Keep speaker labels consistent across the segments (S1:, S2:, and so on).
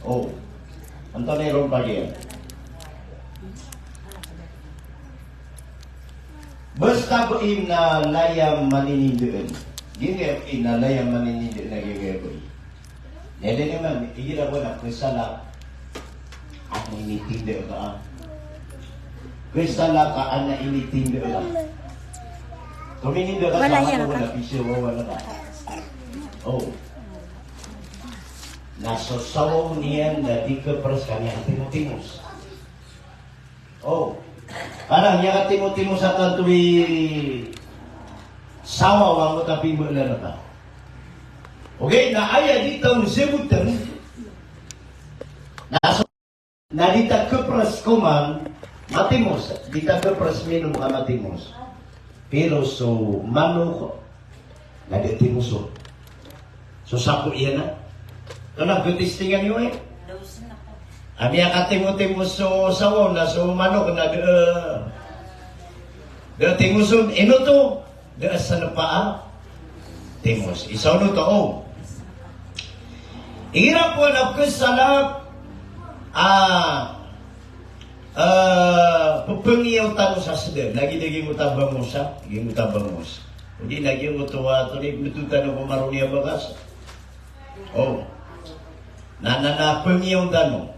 S1: Oh, anto na yung pagi yan. Basta ko na layang maninindoon. Gini na layang maninindoon na gagawin. Dede naman, igira ko na kusala. At initindo ka. Kusala ka na initindo ka. Tuminindo ka sa mga wala pisyo, wala ka. Oh. Nasasawaw niyan na di ka pras kami ang Timotimos. Oh. Parang niya ka Timotimos sa tantuwi sawaw ang utapi mo na ka. Okay, naaya dito ang sebutan. Na dita ka pras kuman Matimos. Dita ka pras minum ka Matimos. Pero so manok na di Timoso. So sapo iya na. Ito na, gutistingan nyo eh. Ami ang Timos so sawaw na so manok na de Timoson. Ino to? De sa napaa? Timos. Isaw no to, oh. Ihirap po na kusalap pupengiyaw talo sa seder. Lagi-lagi mo tabang mo siya. Lagi mo tabang mo siya. Hindi lagi mo tuwa. Tulig mo tutan ako maruniya bagas. Oh. Nananapengiyaw talo.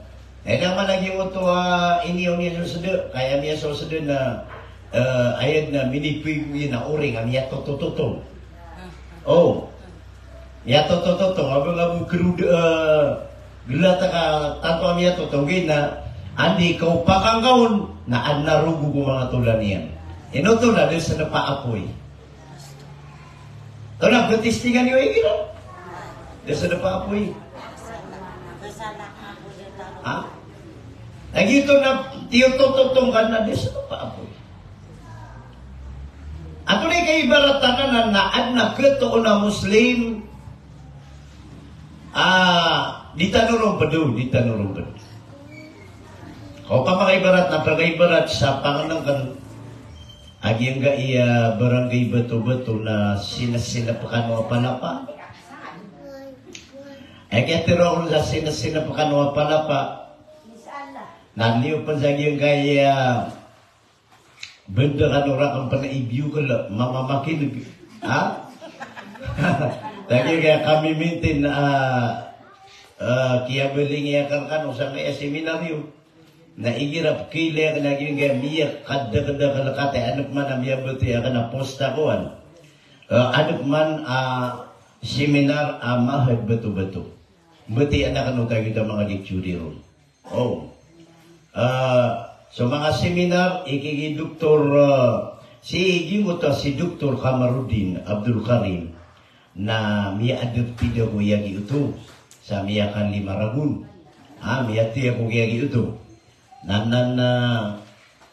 S1: Eh naman lagi mo tuwa iniyaw niya sa seder. Kaya niya sa seder na ayat na minipig niya na uring. Ang niya totototong. Oh. Niya totototong. Abang keruda gelata ka tanto niya totogin na andi kau pakanggaon na narugo ko mga tulan niyan. Ino to na doon sa napaapoy. Ito na, batistingan niyo yung ino. Doon sa napaapoy. Ha? Nagito na tiyotototong ka na doon sa napaapoy. Ato na kaibaratan na naad na keto na Muslim di tanurong padu. Kau pa makaibarat na pagkaibarat sa panganang kan agyang ga iya barangay beto-beto na sinasinapakan mo palapa. Kaya sa sinasinapakan mo palapa. Nanliw pa sa agyang ga iya benda kan orang ang panaibyo ka lang mamamakinig. Ha? Lagi kaya kami mintin kaya beling iya kan sa may seminaryo. Naigirap kila na naging miyak kada kalakate anak man ang miyak betul ya kana posta kuan anak man seminar mahal betul beti anak anu kita mga lecture ron. Oh so mga seminar ikigi doktor si gimuta si Dr. Kamarudin Abdul Karim na miyak adopti ko yagi itu sa miyakan Limaragun miyak tiya ko yagi itu nanan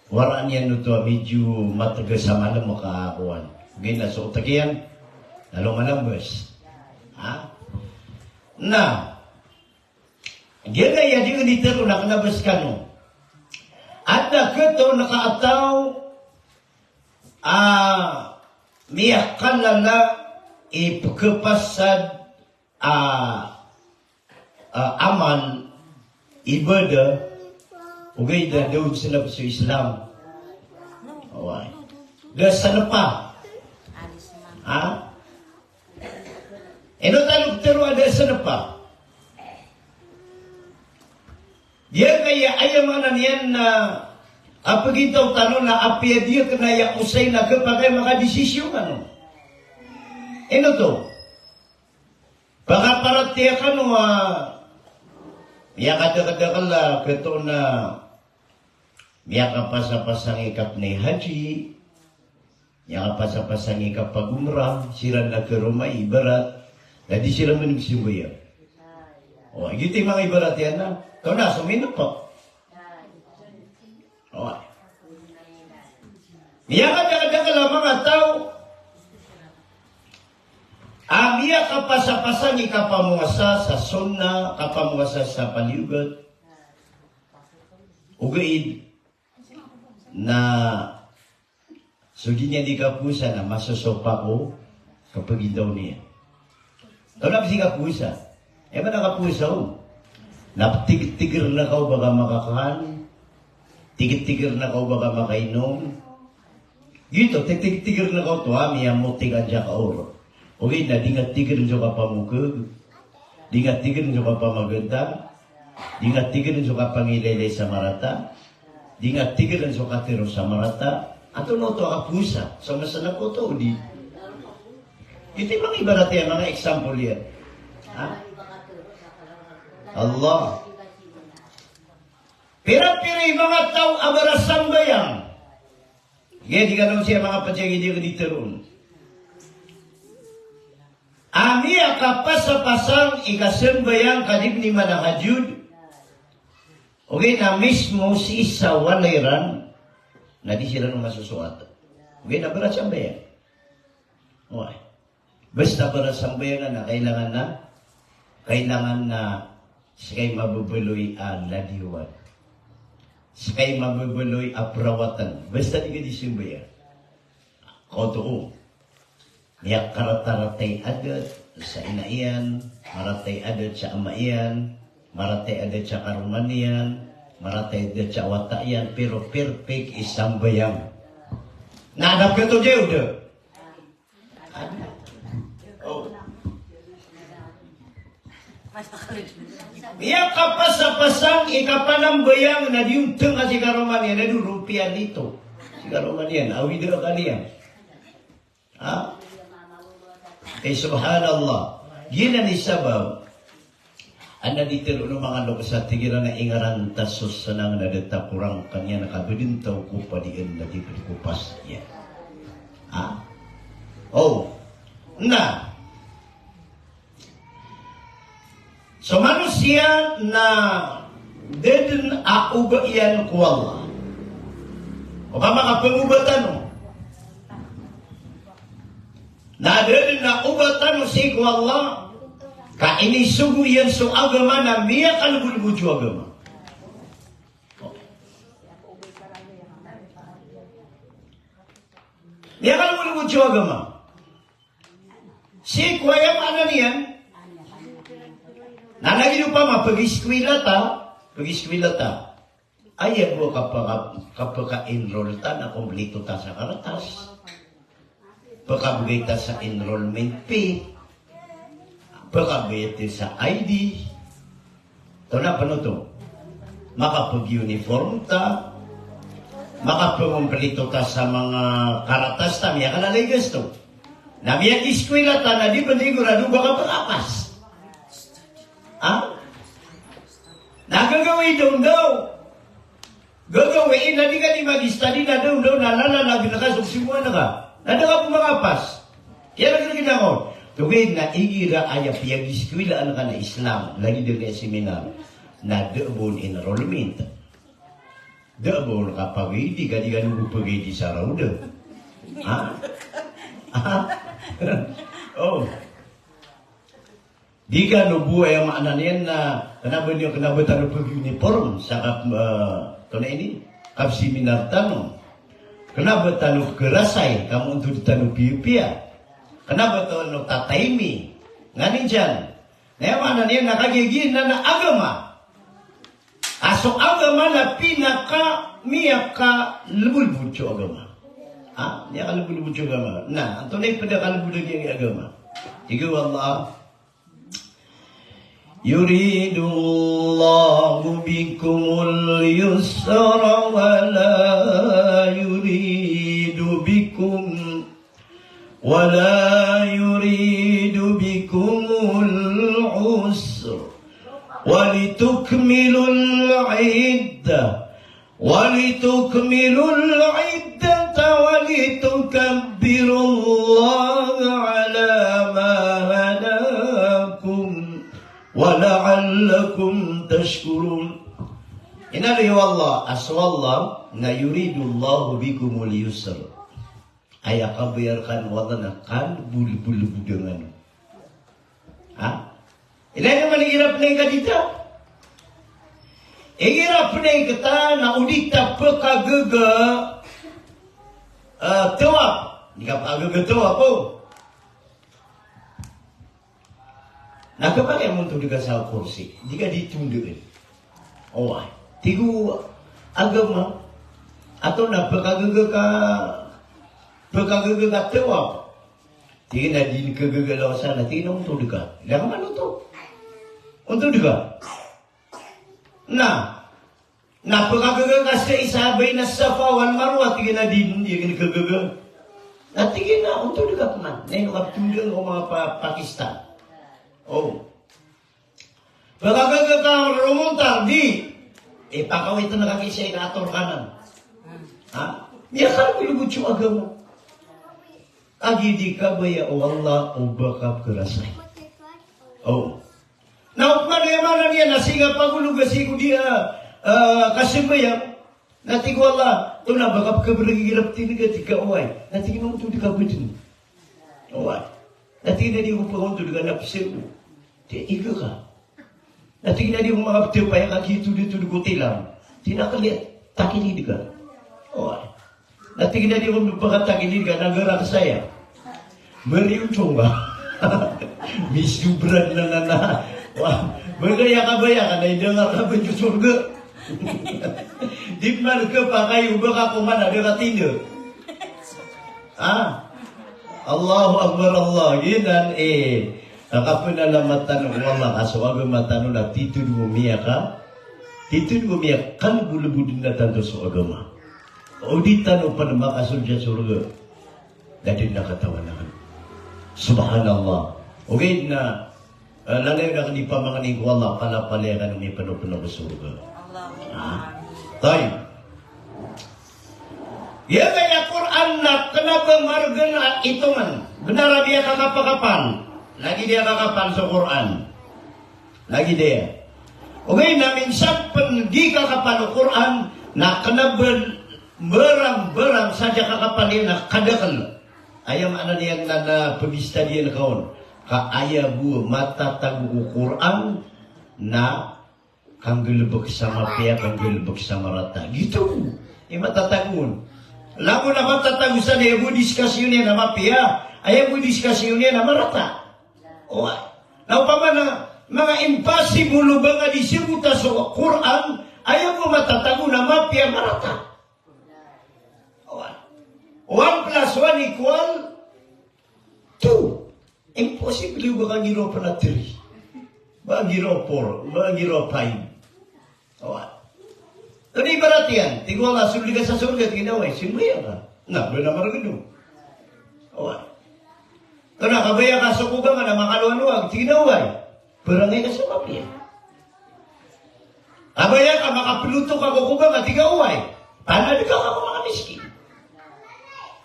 S1: waraan yan ito medyo matagas sa malam makakakuan. Gina, so tagiyan, lalo malambas. Ha? Na, gina yan yung nitero na kanabas ka no. At na kato nakaataw, miyak ka lala, ipagkapasad, aman, ibadah, ugay da doon sila sa Islam. Okay. Da sana pa? Ha? Eno talog tero ada sana pa? Dia kaya ayamanan yan na apagitaw tanong na apya dia kanaya usay na kapagay mga desisyon ano. Eno to? Baka paratiya ka no kada keto na miyak pasang ikap ni haji, miyak pasang ikap pagumrah, sila na ke rumah ibarat, jadi sila menungsibuya. Oh, gitu mga ibarat yan na. Ito na, suminap po. Oh. Miyak kada mga tao, miyak pasang ikap pamuasa sa sunna, kapamuasa sa paliugat, ugaid, na sudi niya di kapusa na masasopa ko kapag daw niya. Ito na kasi kapusa. Ba nakapusa ko? Naptigit-tigir na kau baga makakahan, tigit-tigir na kau baga makainom. Gitu, tigit-tigir na kau tuwa, miyamu tigadya ka oro. Okay na, dingat-tigir nyo ka pamukag, dingat-tigir nyo ka pamagandang, dingat-tigir nyo ka pangilele sa marata, dingat-tigir nyo ka tiro sa marata, ato no to apusa, sa masana ko to, di. Ito yung mga ibarat yan, mga example yan. Ha? Allah. Pira-pira mga tao abarasang bayang. Yan, di ka naman siya mga patyang hindi ka diteroon. Ami akapasa-pasang ikasembayang kadib ni manakajud. Okay, na mismo si isa walairan na di sila nung masusuat. Okay, na barasang bayang. Okay. Basta barasang bayang na kailangan na sikay mabubuloy ang ladiwan. Sikay mabubuloy ang perawatan. Basta di ka disimbayan. Koto niya karataratay adat sa inaian, maratay adat sa amaian, maratay adat sa karumanian, maratay adat sa watayan, pero perfect isang bayang. Nadap ka to, Jeude? Oh. Iya kapasa-pasang ikapanambayang na diunteng ka si karumanian, na rupiah dito. Si karumanian, awidra kalian. Ha? Subhanallah. Yun ang isabab. Ang naditiro ng mga loko sa tigiran na ingaran tasos sanang nadata kurang kanya nakabidintaw ko pa diyan na dipikupas niya. Ha? Oh. Na. So manusia na dedin auba iyan ko Allah. O ka makapangubatan mo. Na dedin na ubatan mo si ko Allah. Ka ini sugu yan so agama na miya kalbulbuju agama. Miya kalbulbuju agama. Si ko ay mana niyan. Nanagino pa mapag-eskwila ta, ayaw mo kapag-enroll ta na kumplito ta sa karatas, pagkabigay ta sa enrollment fee, pagkabigay ta sa ID, ito na paano to? Makapag-uniform ta, makapag-kumplito ta sa mga karatas ta, miya kalalay gusto. Na miya eskwila ta na di ba sigurado baka pag-apas. Ha? Nagagawin daw. Gagawin na di ka di mag-study na daw nalala na ginakasugsimuan na ka. Nadaga po makapas. Kaya nagagawin ako. Tuwing na igira ayap yung iskwilaan ka na Islam, lagi din na seminar, na doon enrollment. Doon kapag di ka di ka nupagay di sa rauda. Ha? Ha? Oh. Di ka nubuhay ang maanan yan na kanaban yung kanabatan ng pag-uniform sa na ini, seminar tanong. Kanabatan ng kerasay, kamu untuk ditanong piya-piya. Kanabatan ng tataymi. Nganin dyan. Na yung maanan yan nakagigin na agama. Aso agama na miyaka lubulbutyo agama. Ha? Miyaka lubulbutyo agama. Na, ang tunay pada kalubulog yung agama. Tiga Allah. يريد الله بكم اليسر ولا يريد بكم العسر ولتكملوا العدة ولتكبروا الله على ما هداكم وَلَعَلَّكُمْ تَشْكُرُونَ. Inali wallah aswallah na yuridullahu bikumul yusr. Ay akabayarkan wala na kalbul-bul budangan. Ha? Ilay naman hirap na ka dito. Hirap na kita na udita pagkagaga tawap. Hindi ka pagkagaga tawap po. Nah kepakai untuk dikasih kursi, jika ditunduk. Oh, tigu agama atau nak berkagak ka tewa. Tiga nak di kegagak lawan sana, tiga untuk dekat. Dah mana untuk dekat. Nah berkagak ka seisa baina Safa wal Marwah, tiga nak di kegagak. Nah tiga nak untuk dekat man. Nengok tunduk orang Pakistan. Oh. Berkagak ka rumuntar di pakau itu nak kaki saya atur kanan. Ya kan belum bucu agama. Agi di kabaya Allah ubakap kerasai. Oh. Nah, mana dia nasiga pagulu gasiku dia kasembaya. Nanti gua Allah tu nak bakap kebergi girap tiga awai. Nanti kita untuk dikabudin. Awai. Nanti dia diumpah untuk dengan nafsu. Dia ikut. Nanti kita dia mengapa dia payah kaki itu dia tu dikotilam. Tidak kelihat tak ini juga. Awai. Nanti kita dia berkata gini dengan negara saya. Meriu coba. Misu berat nana. Wah, bergaya kabaya kan dia dengar baju surga. Di mana ke pakai ubah aku mana dia tindak. Allahu Akbar Allah. Dan kapun dalam matan Allah aswaga matan udah titu dua miaka. Titu dua miaka kan bulu budina tanto agama. Auditan upan maka surga. Dari nak katawanan. Subhanallah. Okay na lalay na kani pamanganing ko Allah pala-palayan ni penuh-penuh ke surga. Tayo. Ya kaya Quran na kenapa margana hitungan. Benar dia kakap-kapan. Lagi dia kakapan sa Quran. Lagi dia. Okay na minsan di kakapan o Quran na kenapa berang saja kakapan dia na kadakal. Ayam anak yang nana pemista dia kawan. Ka ayah buah mata tagu Quran na kanggelebek sama pihak kanggelebek sama rata. Gitu. Ini mata tagun. Lagu na mata tagu sana ayah buah diskusinya nama pihak. Ayah buah diskusinya nama rata. Oh. Nah upamana mga impossible banga disebut sa Quran ayah buah mata tagu nama pihak marata. 1 + 1 equal 2. Impossible yung baka giro pa na 3. Baka giro 4. Baka giro 5. Awan. Ito ni ibarat yan. Tingwa nga, suli ka sa surga, tinaway. Simaya ka. Na, doon na maragano. Awan. Ito na, kabaya ka sa kuba nga na makaluan-luwag, tinaway. Barangay ka sa mapya. Kabaya ka, makapiluto ka kukuba nga, tigaway. Paano ka ka mga miskin?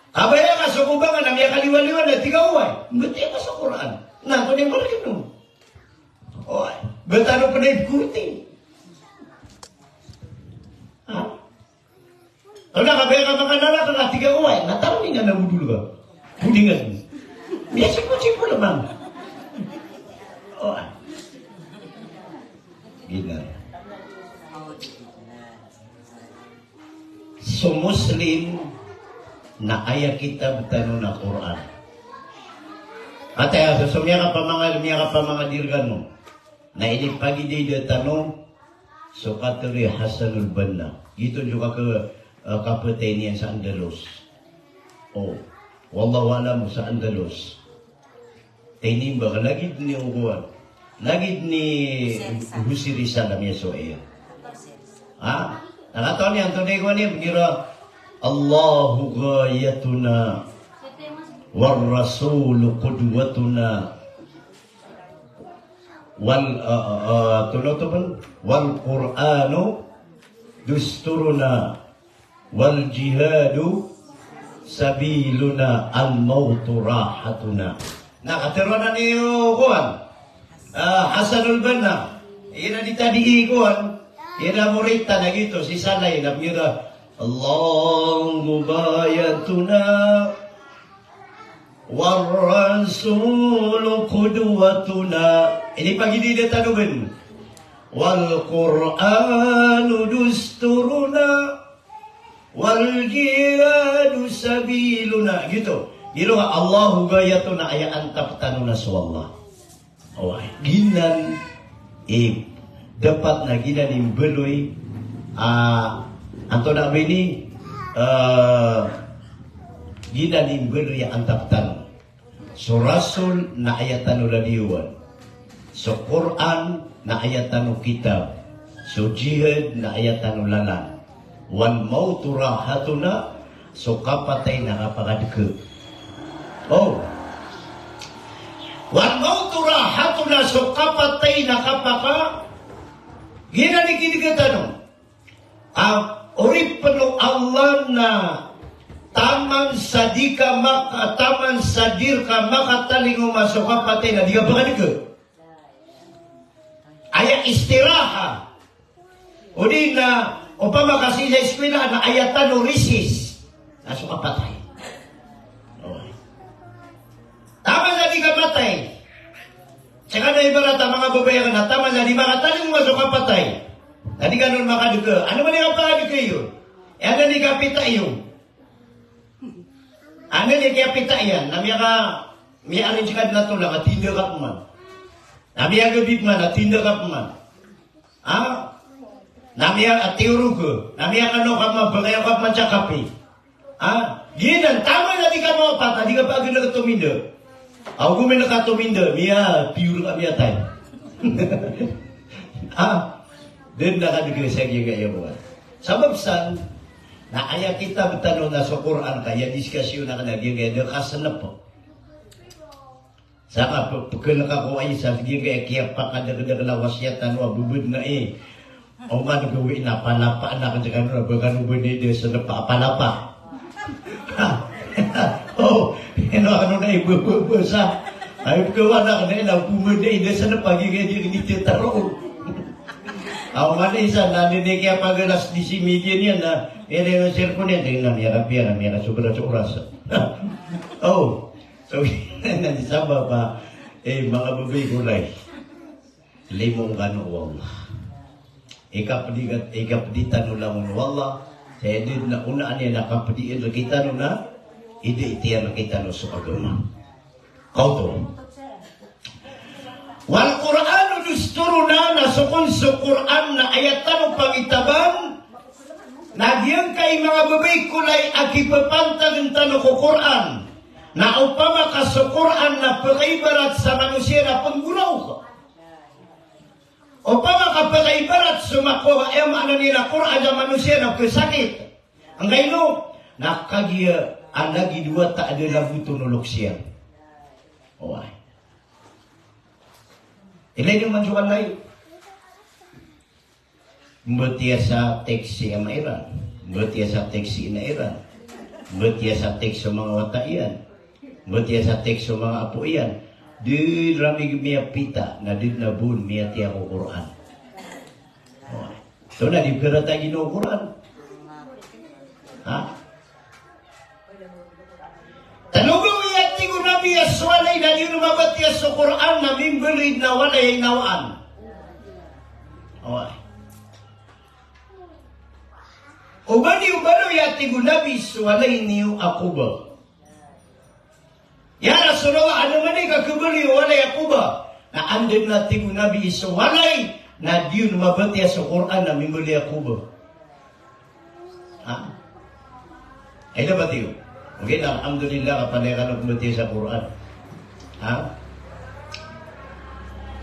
S1: Kabaya ka sa kubangan na may kaliwa-liwa na tigaway. Bati ka sa Quran. Nato ni marino. Oy, betano pa na ikuti. Kalau kabaya ka makanala ka na tigaway. Natarami nga na budul ka. Budingan. Biasa ko naman. Oy. Gina. So Muslim na ayah kita bertanu na Quran. Kata sesungguhnya miya ka dirgan mo. Na ini pagi dia tanong so katuri Hasanul Banna. Gitu juga ke kapitenian sa Andalus. Oh, wallahu alam sa Andalus. Tini ba lagi ni uguan. Lagi ni Husiri Salam ya soya. Nakataon niya tunay ko niya mengira Allahu ghayatuna war rasulu qudwatuna wal qur'anu dusturuna wal jihadu sabiluna al mautu rahatuna. Nakatironan niyo kuan Hasanul Banna ina ditadi kuan ina murita na gitu si Salay na mira Allahu bayatuna war rasulu qudwatuna. Ini pagi dia tanubin wal qur'anu dusturuna wal jihadu sabiluna gitu. Gilo Allahu bayatuna aya antap tanuna suwallah. Oh, ginan dapat na ginan imbeloy anto na bini ginan imbeloy antap tanong. So Rasul na ayatan ulaliwan. So Quran na ayatan kitab. So jihad na ayatan ulalan. Wan mautu rahatuna. So kapatay na kapakadke. Oh. Wan mautu rahatuna. So kapatay na kapaka. Ginanigin ka tanong. Urip penuh Allah na taman sadika maka taman sadirka maka talingo masuk kapatay na diga bakal ke ayat istirahat udi na upama kasih sa eskwela na ayatan risis masuk kapatay taman sadika matay saka na ibarat mga babayaran na taman sadika maka talingo masuk kapatay tadi ganun makaduga ano man yung makaduga yun ano ni kapita yun ano ni kaya pita yan? May arrange ka na ito lang at tinda ka man. Nami agabib man at tinda ka man. Nami at tiuro ko. Nami ano ka man, bagayaw ka man siya kape. Ginan, tama na di ka mo pata, di ka pa agad na tuminda. Ako gumin na ka tuminda, miya, tiuro ka miya tayo. Then nakadagresag yung kaya mo. Sabab saan, na ayat kita bertanong na sa Quran kaya diskusyon na kanagyan kaya kasanap po. Saka pagkala ka ko ay sa sige kaya kaya pakadagadag lawasyatan wa bubud na o man gawin na palapa na kanjakan na bagan ubud de sa palapa. Oh, ano na ibu sa ay ko na na bubud de sa pagi kaya di taro. Aw man isa na ni kaya pagalas di si media niya na ere yung cellphone niya, tingnan niya ka sobra sa oras. Oh, so, nanisaba pa, mga babay kulay, limong kano wallah. Ikapditan ulang wallah, saya din na unaan niya nakapdiin na kita na, itiyan na kita na sa agama. Kau to. Wal Qur'anu dusturuna na sukun sa Qur'an na ayatan o pangitaban, nagyang kay mga babay kulay akipapantag ng tanong ko Quran na upama ka sa Quran na pagkaibarat sa manusia na panggulaw ka. Upama ka pagkaibarat sa makuha ano nila Quran na manusia na kasakit. Ang gayno, nakagiya ang lagi dua tak ada lagu tunulok siya. Oh ay. Ilay yung manjuan lain. Metiasa teksi ang Iran, metiasa teksi na Iran, metiasa teksi mga wataian, metiasa teksi mga apuian. Di rami miya pita na di na bun miya tiya ko Quran. So na di berata gino Quran. Talugaw iyati ko nabi aswalay na di rumabat ya sa Quran na mimberid na walay nawaan. Ubani yati gunabi suwalay niyo ako ba? Ya Rasulullah, ano man ay kakabali walay ako ba? Na andin na gunabi suwalay na diyo lumabati sa Quran na mimuli ako ba? Ay na ba tiyo? Okay na, alhamdulillah kapanay ka lumabati sa Quran.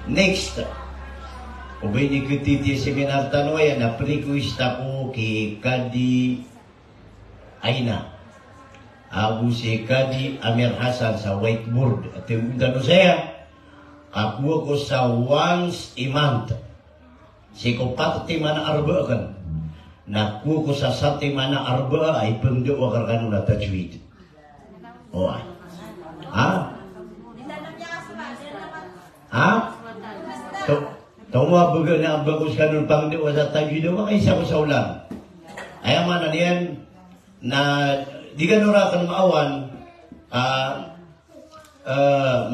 S1: Next. Ubay ni kititi seminar tanwaya na request ko kay Kadi Aina. Abu si Kadi Amir Hasan sa whiteboard. At yung tanong saya, ako ko sa once a month. Si ko pati mana arba kan. Naku ko sa sati mana arba ay pengdo wakar kanu na tajwid. Oh. Tawa baga na bagus kanun pang di wasa tajwid wa kay sa ulang. Ay man niyan na di ka nura kan maawan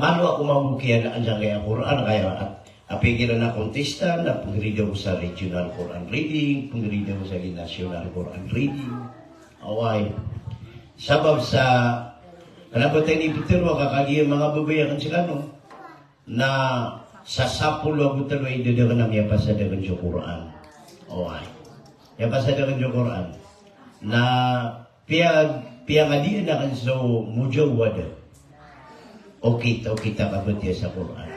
S1: mano ako mabukian ang kaya Quran kaya apigil na kontesta na pangrida ko sa regional Quran reading, pangrida ko sa national Quran reading. Away. Sabab sa kanabot ni Peter wa kakagiya mga babayan kan sila no na sa 10 ida dengan ya pasadagan sa Quran. Oy. Ya pasadagan sa Quran. Na pia ngadiin na kan so mujawwada. Okay kita kabut ya sa Quran.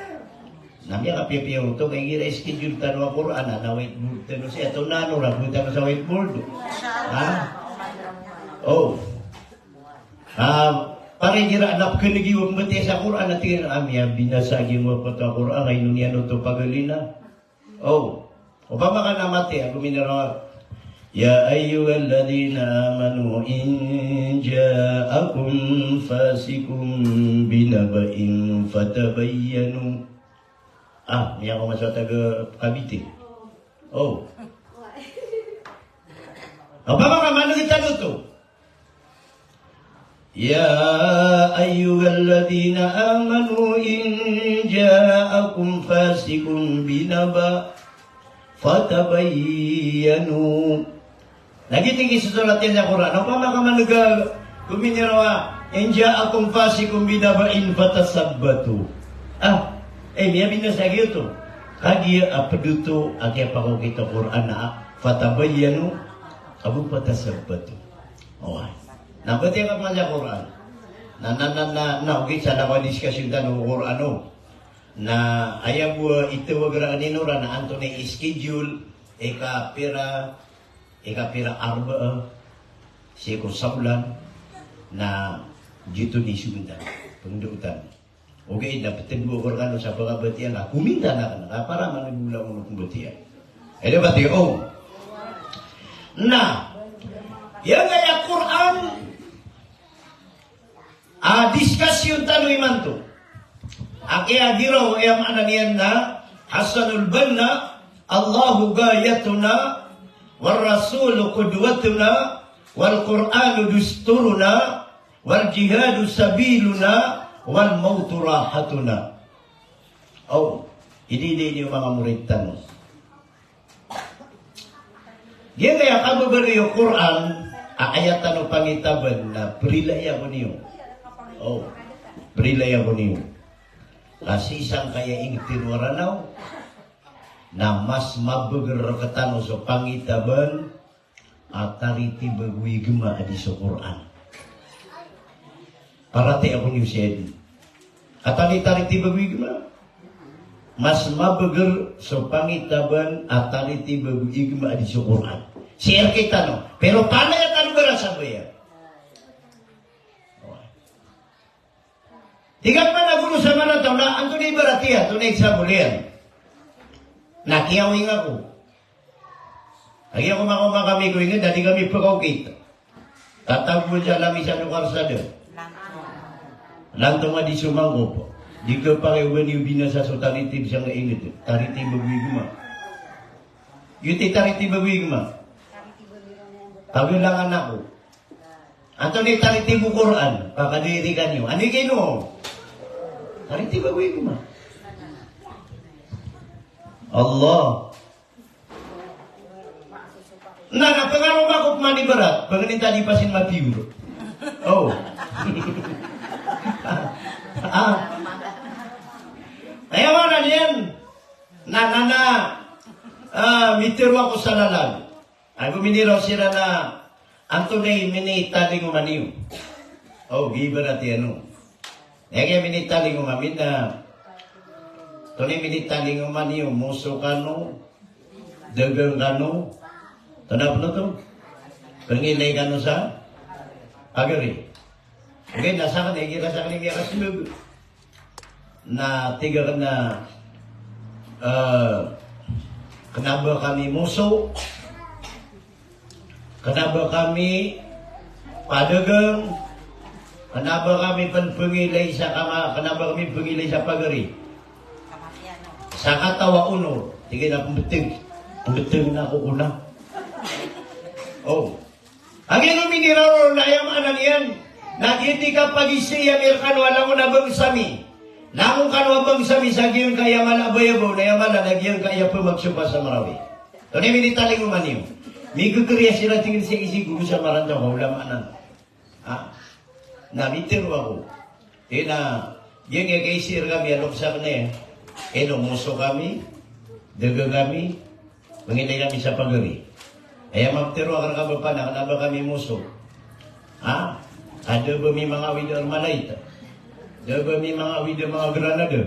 S1: Namanya kapiya to kay gira schedule tanwa Quran na whiteboard tano siya to nano ra buta sa whiteboard. Ha? Oh. Para gira anak kenegi wa mati sa Quran natin amya binasagi mo pa to Quran ay nunya no to pagalina. Oh. Upama ka na mati ako minara ya ayyuhalladzina amanu in ja'akum fasikum binaba'in fatabayyanu. Ni ako masata ke Cavite. Oh. Apa mga mana kita luto? Ya ayyuhalladzina amanu in ja'akum fasikum binaba fatabayyanu. Lagi tinggi susulat yan sa Quran. Apa mga managa kuminirawa in ja'akum fasikum binaba'in fatasabbatu. Miya binasagi ito. Kagi peduto agi apa ko kita Quran na fatabayyanu abu fatasabbatu. Oh. Nah, berarti apa maja Quran? Okay sana ko discussion tan Quran no. Na ayam buah itu wagara nino na Anthony schedule eka pira arba seko saulan na jitu di subentan pendudukan. Okay, dapetin dua orang sa pagabatian na kuminta na kana para manibula mo kumbatian. Ede ba tiyo? Na yang gaya Quran discussion tanu imanto. Aki agiraw ayam ananian na Hasanul Banna Allahu gayatuna wal rasulu qudwatuna wal Qur'anu dusturuna wal jihadu sabiluna wal mautu rahatuna. Oh, ini yung mga murid tanong. Dia kaya kamu beri Quran ayat tanong pangitaban na prilaya ko niyo. Oh, prilaya ko niyo. Kasi isang kaya ingtirwaranaw na mas mabeger ketano so pangitaban atariti bagwigma adi so Quran. Parati ako niyo siya. Atariti bagwigma mas mabeger so pangitaban atariti bagwigma adi so Quran. Share kita no. Pero paano yung tanong berasa ba yan? Tigat pa na guru sa mga tao na ang tunay baratiya, tunay sa bulian. Nakiyawing ako. Lagi ako makamakami ko ingin, dati kami pagkakita. Tatag mo siya lami sa nukarsada. Lantong nga di sumangko po. Di ka pa kayo yung binasa sa taritib siyang ingit. Taritib bagwigma. Yuti taritib bagwigma. Tawin lang anak ko. Anto ni taritib Quran. Pakadirikan niyo. Ano kayo? Taritib bagwigma. Allah. Na pengaruh ako mani berat. Pengenin tadi pasin matiur. Oh. Ayaw na niyan. Mitiru ako sa lalag. Ako miniraw sila na Antonay minitaling umaniw. Oh, gibarat yan. Kaya minitaling umamin na Tunay minitaling umaniw. Muso ka no. Dagang ka no. Tanap na to. Pangilay ka no sa agari. Okay, nasa ka na. Ikira sa kaling kasulog. Na tiga ka na kenapa kami musuh, kenapa kami padagang, kenapa kami pengilay sa kama, kenapa kami pengilay sa pagari. Sa katawa uno, tigil na pembeting na ako una. Oh, ang ino miniraw na yung anan yan, nagiti ka pag-isi yung irkan walang unabang sami. Namun kanwa bang sami sa giyon kaya malabayabo na yaman na nagyan kaya pumagsupa sa marawi. Ito na minitaling umaniw. May kukriya sila tingin sa isi guru sa maranda ko, ulamanan. Nabitiro ako. Na, yung kay sir kami, alok sa kanya musuh kami, daga kami, mengindai kami sa pagari. Ayam magtiro akan kabapan, kenapa kami musuh? Ada bumi mga awida Armalite. Ada bumi mga awida mga Granada.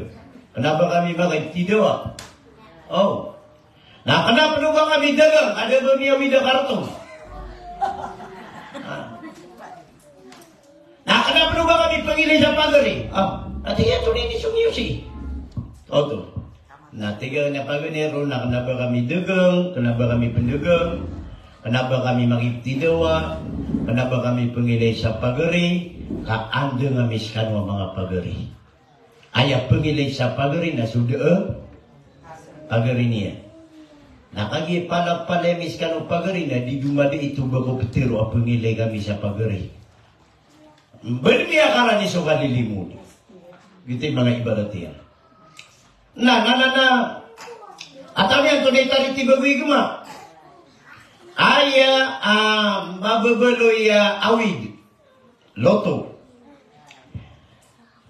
S1: Kenapa kami bagai? Tidak. Oh. Nah, kenapa juga kami dagang? Ada bumi awida Khartoum. Nah, kenapa juga kami pengilih sa pagari? Artinya ito rin isumiyusi. Oh, tuh. Nah, tiga na paganero na kenapa kami dagang, kenapa kami pendagang, kenapa kami magiptidawa, kenapa kami pengilay sa pagari, kaanda nga miskan wa mga pagari. Aya pengilay sa pagari na sudah pagari niya. Nakagi palak-palemis kan o pagari na di dumada ito bago petiro a pengilay kami sa pagari. Bermiya kara ni so kalilimod. Ito yung mga ibarat yan. Atau yang tu dari tiba guma. Aya mababaloy awid loto.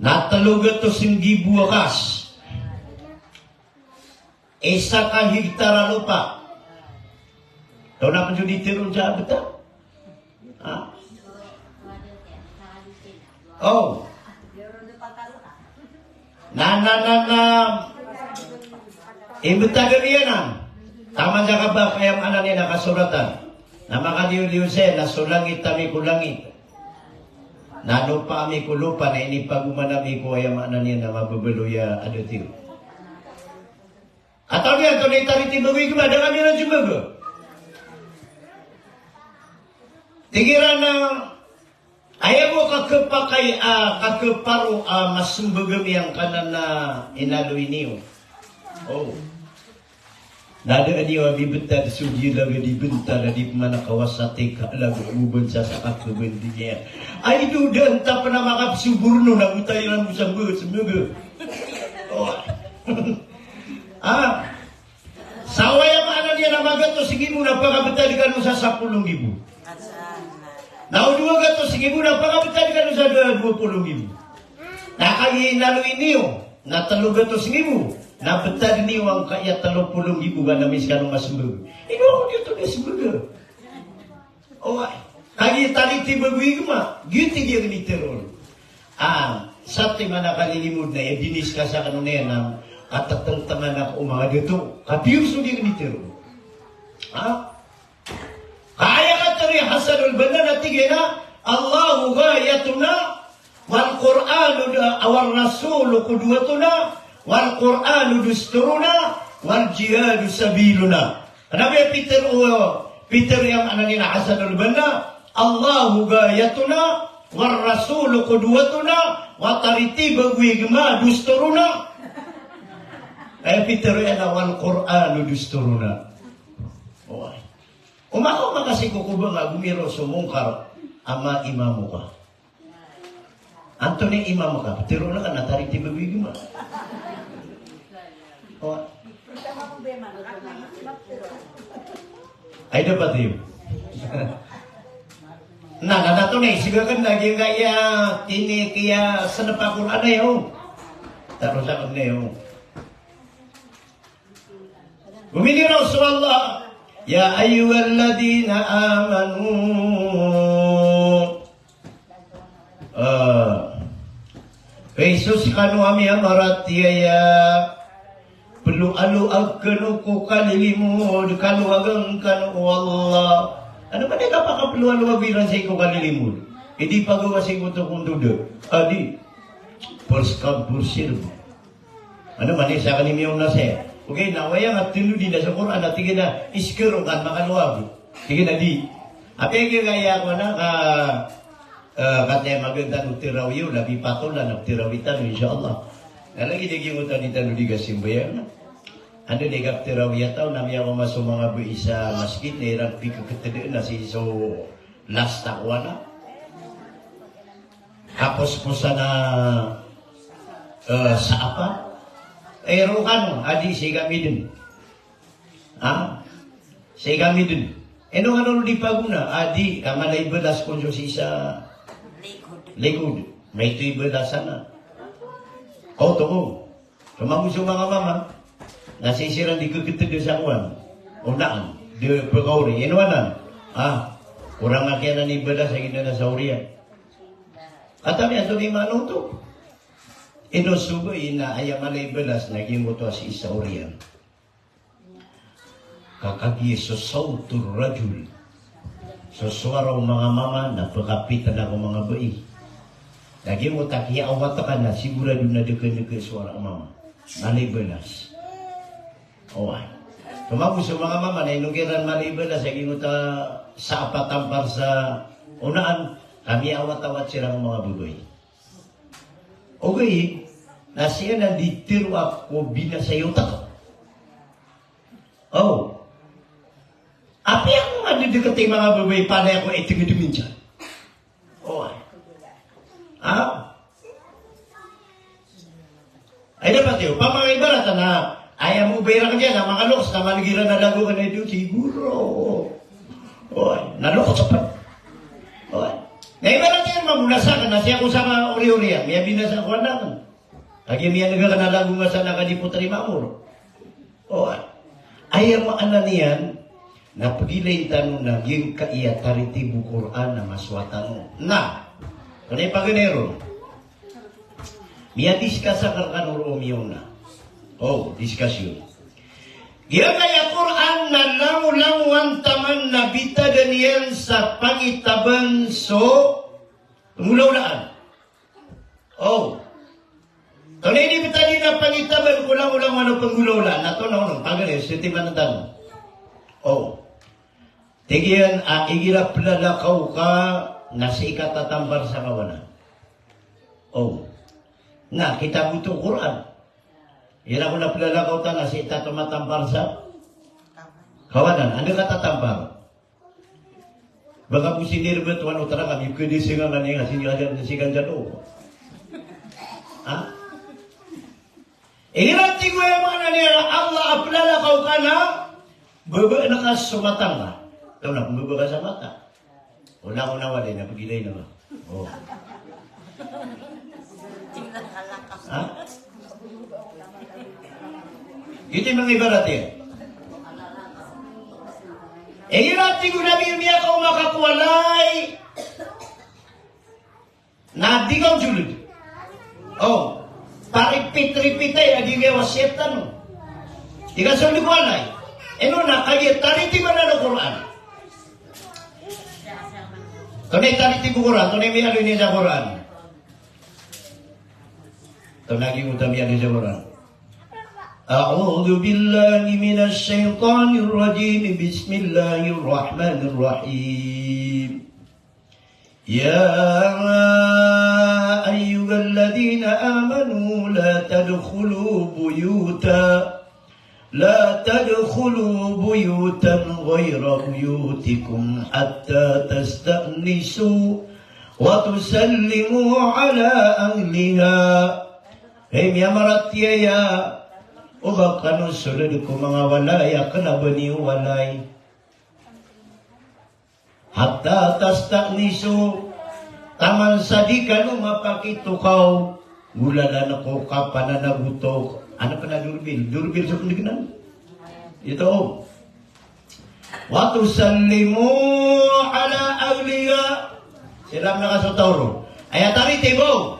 S1: Natalugat to singgibu akas. Isa ka hektara lupa. Tahu na penjudi tirun siya betul? Oh. Ibutagarianan. Tama sa kabak kayang anak niya nakasuratan. Na makadiyo-diyo siya, nasulangit kami kulangit. Nalupa kami kulupa na inipagumanami ko ayang anak niya na mababaluya adatiyo. Atau niya, ito na itariti bagay kuma, ada kami na sumago. Tigiran na, ayaw mo kakapakay, kakaparo, masumbagam yang kanan na inaloy niyo. Oh. Nada niyo bibenta di suji laga dibenta na di mana kawasate ka lagu uban sa sakak kebendinya. Ay dudan ta pernah makap suburno na utay lang musambag semoga. Oh. Sawaya mana dia na magato sigibu na pagabetalikan mo sa 10.000. Now dua gato sigibu na pagabetalikan mo sa 20.000. Nakagi naluin niyo na 3 gato sigibu. Na betad ni wang kaya 30.000 ba namis ka nung masubag. Ino ako dito na subaga. O, kagi taliti bagwi ma, giti dia ni terol. Sa tima na kalilimod na, dinis ka sa kanunay na katatang-tangan ako mga dito. Kapiyuso dia ni terol. Kaya ka tari hasanul banda na tigena, Allahu gayatuna, wal Qur'anu awal rasulu kuduatuna, wal Qur'anu dusturuna wal jihadu sabiluna. Kenapa ya Peter yang anaknya Hasanul Banna, Allahu gayatuna wal rasulu qudwatuna wa tariti bagwi gema dusturuna. Peter yang wal Qur'anu dusturuna. Oh. Umako makasih kukuba nga gumiro sumungkar ama imamu ka. Antoni imamu ka, Peter na ka natariti bagwi gema. Oh. Ay dapat yun. Nah, to nih, sigakan lagi kaya ini kaya senepa Quran na yun. Tapos sa kanya yun. Bumili Rasulullah, ya ayyuhalladhina amanu. Jesus kanu ami amarat ya. Perlu alu aganu ko kalilimod, kaluwagang kanu Allah. Ano ba na kapaka perlu alu agiran sa ko kalilimod? Hindi pagawa sa ko to kung duda. Adi, perskab bursir. Ano man sa kanimiyong nasa. Okay, nawaya nga tinudi na sa Quran at tigil na iskiro kan makaluwag. Tigil na di. Ape kaya ko na katanya magandang utiraw yun, labi patulan ng utirawitan, insyaAllah. Nalagi diging utan ita nudiga simbayan. Ando di kaptirawiya tao namya ko maso mga buisa masjid na irang pikakatadaan na si so last takwa na. Tapos po sana sa apa? Ero kano, adi siya kami dun. Siya kami dun. Eno ano di paguna, adi kamalay belas kung si sa likod. May ito'y belas sana. Kau tunggu. Kemamuso mga mama, nasisiran di keketede sa kuwan. Unaan, di pekauri. Inuanan, kurang akianan ibadah sa gina sa urian. Katami ato ni manong to. Inusugoy na ayamalay balas naging mo to si isa urian. Kakagi so sautur rajul. So suaraw mga mama, napakapitan ako mga bai. Naging mo takiya awatakan na sigurado na deke-deke suara mama. Malay balas. Oy. Tumabos sa mga mama na inugiran malay balas, naging mo ta sa apatampar sa unaan, kami awat-awat silang mga bugoy. Okay, na siya nanditiru ako binasayotak. Oh. Api ako nga didikati mga bugoy, panay ako itingidumin dyan. Oh. Ay dapat yun, pamangaibarat na ayaw mo bera ka dyan, na mga loks, na maligiran na lago ka na ito, siguro. Oh. Nalokot sa pan. Oh. Naibarat yan, mamulasa ka na siya kung sama uri-urian. Miya binasa ko naman. Kaya miya nagkakanalago nga sa nakadiputari mamuro. O, ayaw mo ananiyan, na pagilay tanong na yung kaiyatariti bukuran na maswatan mo. Na, kanay paganero, miya diskas sa karkanur o miyaw na. O, diskusyon. Yan kaya Quran na lang-lang taman na bitagan yan sa pangitaban so tumulaulaan. Oh. Kung hindi bitali na pangitaban, kulang-ulang ano pangulaulaan. Nato na unong, pagalis, sitiman na tanong. Oh. Tigiyan, igirap lalakaw ka na si ikatatambar sa kawanan. Oh. Na, kita mo ito Quran. Yan ako na pilalakaw ta na si itatumatambar sa kawanan. Ano ka tatambar? Baka po sinirbet wano tara kami kedisingan na niya singajan dyan o. Ha? Iranti ko yung mga niya Allah pilalakaw ka na baba na ka sumatang ka. Ito na, kung baba ka sa mata. Una-una wala na pagilay na ba? Oh. Ha? Ito yung mga ibarat yan. Hirati ko namin miya ka makakuwalay na di kang julid. Oh, paripit-ripit ay adi nga wasyetan no. Di ka sa likualay. Eno na, kaya tariti ba na ng Quran? Tunay tariti ko Quran, tunay may alo niya sa Quran. Tunagi mo tabi alo sa Quran. أعوذ بالله من الشيطان الرجيم بسم الله الرحمن الرحيم يا أيها الذين آمنوا لا تدخلوا بيوتا غير بيوتكم حتى تستأنسوا وتسلموا على أهلها هم يمرت يا o baka no sulod ko mga walaya ka na ba ni walay hatta tastaniso taman sa di ka no mapakitukaw gulalan ako ka pananagutok ano pa na durbil sa kundiginan ito watu sallimu ala awliya silang nakasotoro ayatari tibo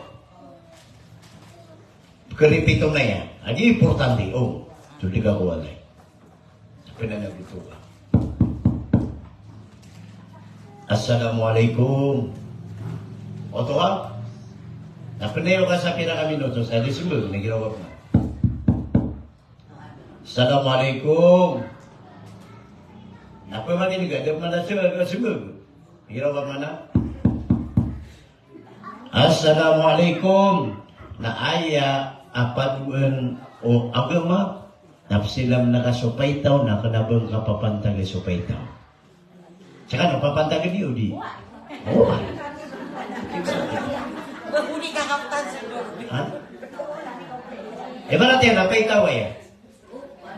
S1: keripito na yan. Adi importante. Oh, sudah ka walay. Pinanaguto ka. Assalamualaikum. O to ha? Napunayo ka sa pinakaminuto sa December. Nagirawa ko na. Assalamualaikum. Napamaninig ka. Dapat na siya ka December. Nagirawa ko na. Assalamualaikum. Na aya apaduan o agama napsilam nakasupaytaw na kanabang kapapantag supaytaw. Tsaka napapantag niyo di. Oh.
S2: Mahuli ka kaptan sa doon.
S1: Ha? Iba natin napaytaw ay.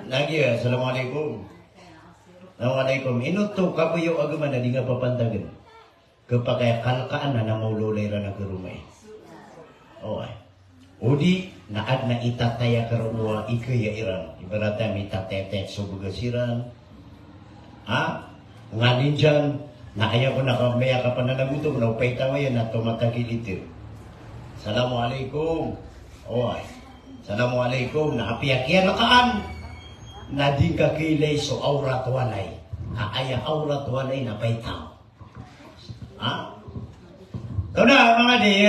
S1: Lagi assalamualaikum. Assalamualaikum. Inuto kabuyo agama na di nga papantagan. Kapag kalkaan na maululay ra na karumay. Oh ay. Udi naad na itataya karuwa ike ya iran. Ibaratnya mita tetek so bagasiran. Nganin dyan, na ayaw ko nakamaya ka pa na nagutom, na upay tawayan na tumatagilitir. Assalamualaikum. Oy. Assalamualaikum. Nakapiakyan na kaan. Nading kakilay so aurat walay. Aya aurat walay na paitaw. Ito na mga di,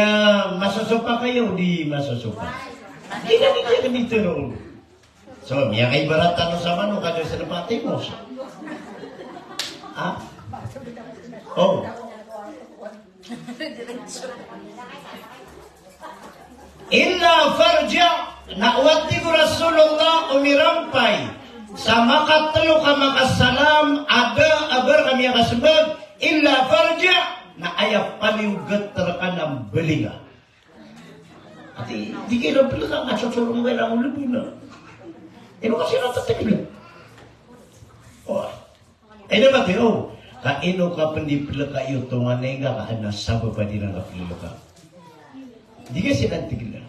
S1: masusupa kayo, di masusupa. Di na niya ganito ron. So, miya kay baratan sa mano, kada sa napati mo. Oh. Illa farja, nakwati ko Rasulullah umirampay. Sa makatalo ka makasalam, ada agar kami kasabag, illa farja, na ayaw paliugat talaga ng belinga. At di kayo na pala nga, sasurong mo lang ulo na. Ino kasi natatigil. Naman kayo, kaino ka pandipila kayo tunganay nga ka nasaba pa din ang kapila ka. Di ka sinantigil na.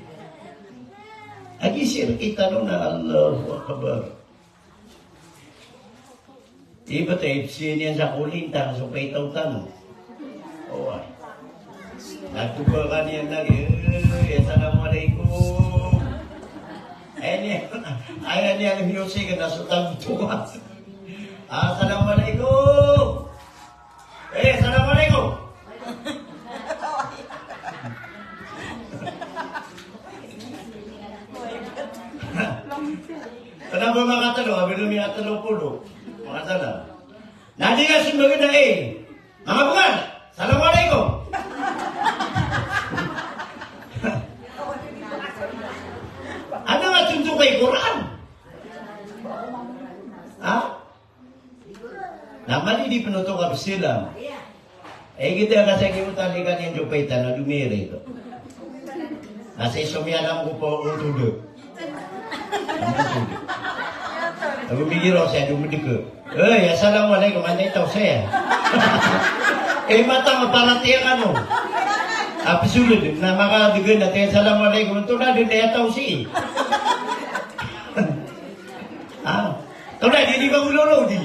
S1: Agi sir kita no na Allahu Akbar. Iba tayo, siya sa kulintang, so pa itaw tanong. Natuba ka niya lagi. Assalamualaikum. Ayan niya ang music na sutang tuwa. Assalamualaikum. Assalamualaikum. Kenapa mga tanong? Abilo niya tanong pulo. Mga tanong. Nadi nga simbaga na mga bukan. Assalamualaikum. Ano nga tuntuk kay Quran? Naman hindi penutup ka silang. Kita kasi kimutalikan yung jupaitan na dumiri ito. Nasa isumyanan ko po utudo. Aku mikir saya dumedek. Assalamualaikum, anda tahu saya. Mata maparatiyan ano. Absolut, na makadugan natin assalamualaikum. Ito na din na tahu si. Ito na, di ba ulolo di?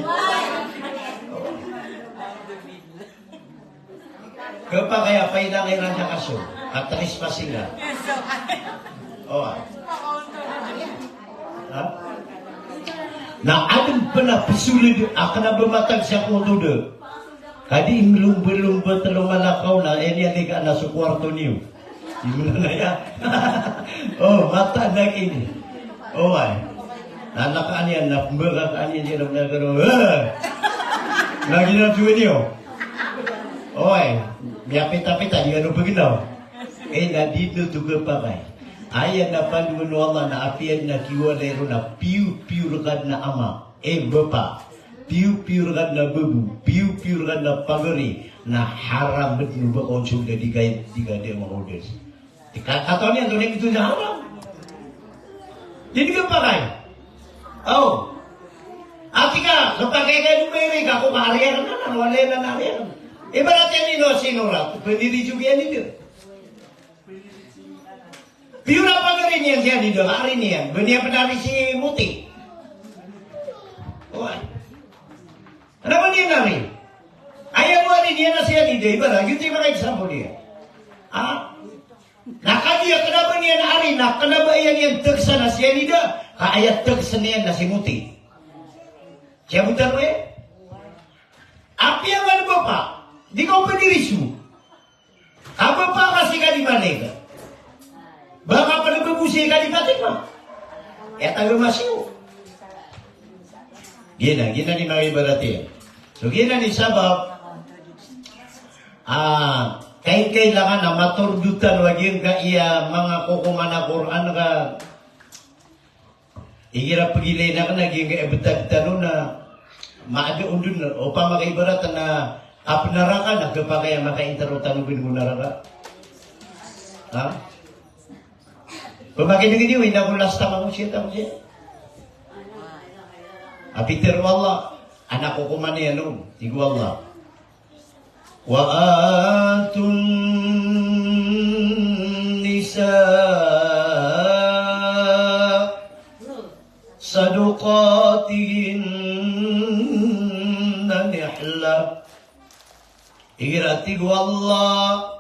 S1: Kapag kaya pailangiran sa kaso, atris pa sila. Na adem pernah pesulid akan bermatang siya kutude. Kadi inglumba-lumba telung malakaw na ini liga na sa kwarto niyo. Gimana na ya? Mata na ini. Ay. Nanakaan yan, napambagakaan yan siya na gano'n. Lagi na tuwi niyo. Ay. Miyapita-pita, di gano'n paginaw. Na dito tuga pakay. Ayan na panduan Allah na apian na kiwalay ro na piu-piu kad na ama. Bapa. Piu-piu kad na bebu. Piu-piu kad na pagari. Na haram betul ba konsum na di kaya dia mahudes. Katanya tuh itu haram. Jadi ka pakai. Atika kapag kaya dumere ka ko kaharian na wala na nariyan. Ibaratnya nino sinurat. Pendiri juga ni dia. Piura pagarin yang siya di hari ni yan. Benia penari si Muti. Kenapa dia nari? Ayah buat dia na siya di dia. Ibarat, yun siya example dia. Dia kenapa dia nari? Kenapa yang tersa na siya di dia? Ayat tersa niya na si Muti. Siya butar mo Apa yang ada bapak? Di kau pendiri su. Apa pak kasih ka di mana ka? Baka pa nagbabusi ka di patik mo. Tayo masiyo. Gina ni mga ibarati. So gina ni sabab, kailangan na maturdutan wagin ka iya mga kukuman na Quran ka. Igira pagilay na ka naging kaibetag tanong na maado undun na o pa makaibaratan na apnaraka na kapag makaintarutan ng binunaraka. Pemakai begini, indah ulas tamang siya. Apitir wallah, anak hukuman niya no, tigu Allah. Wa atun nisa tigin nihla igirati Allah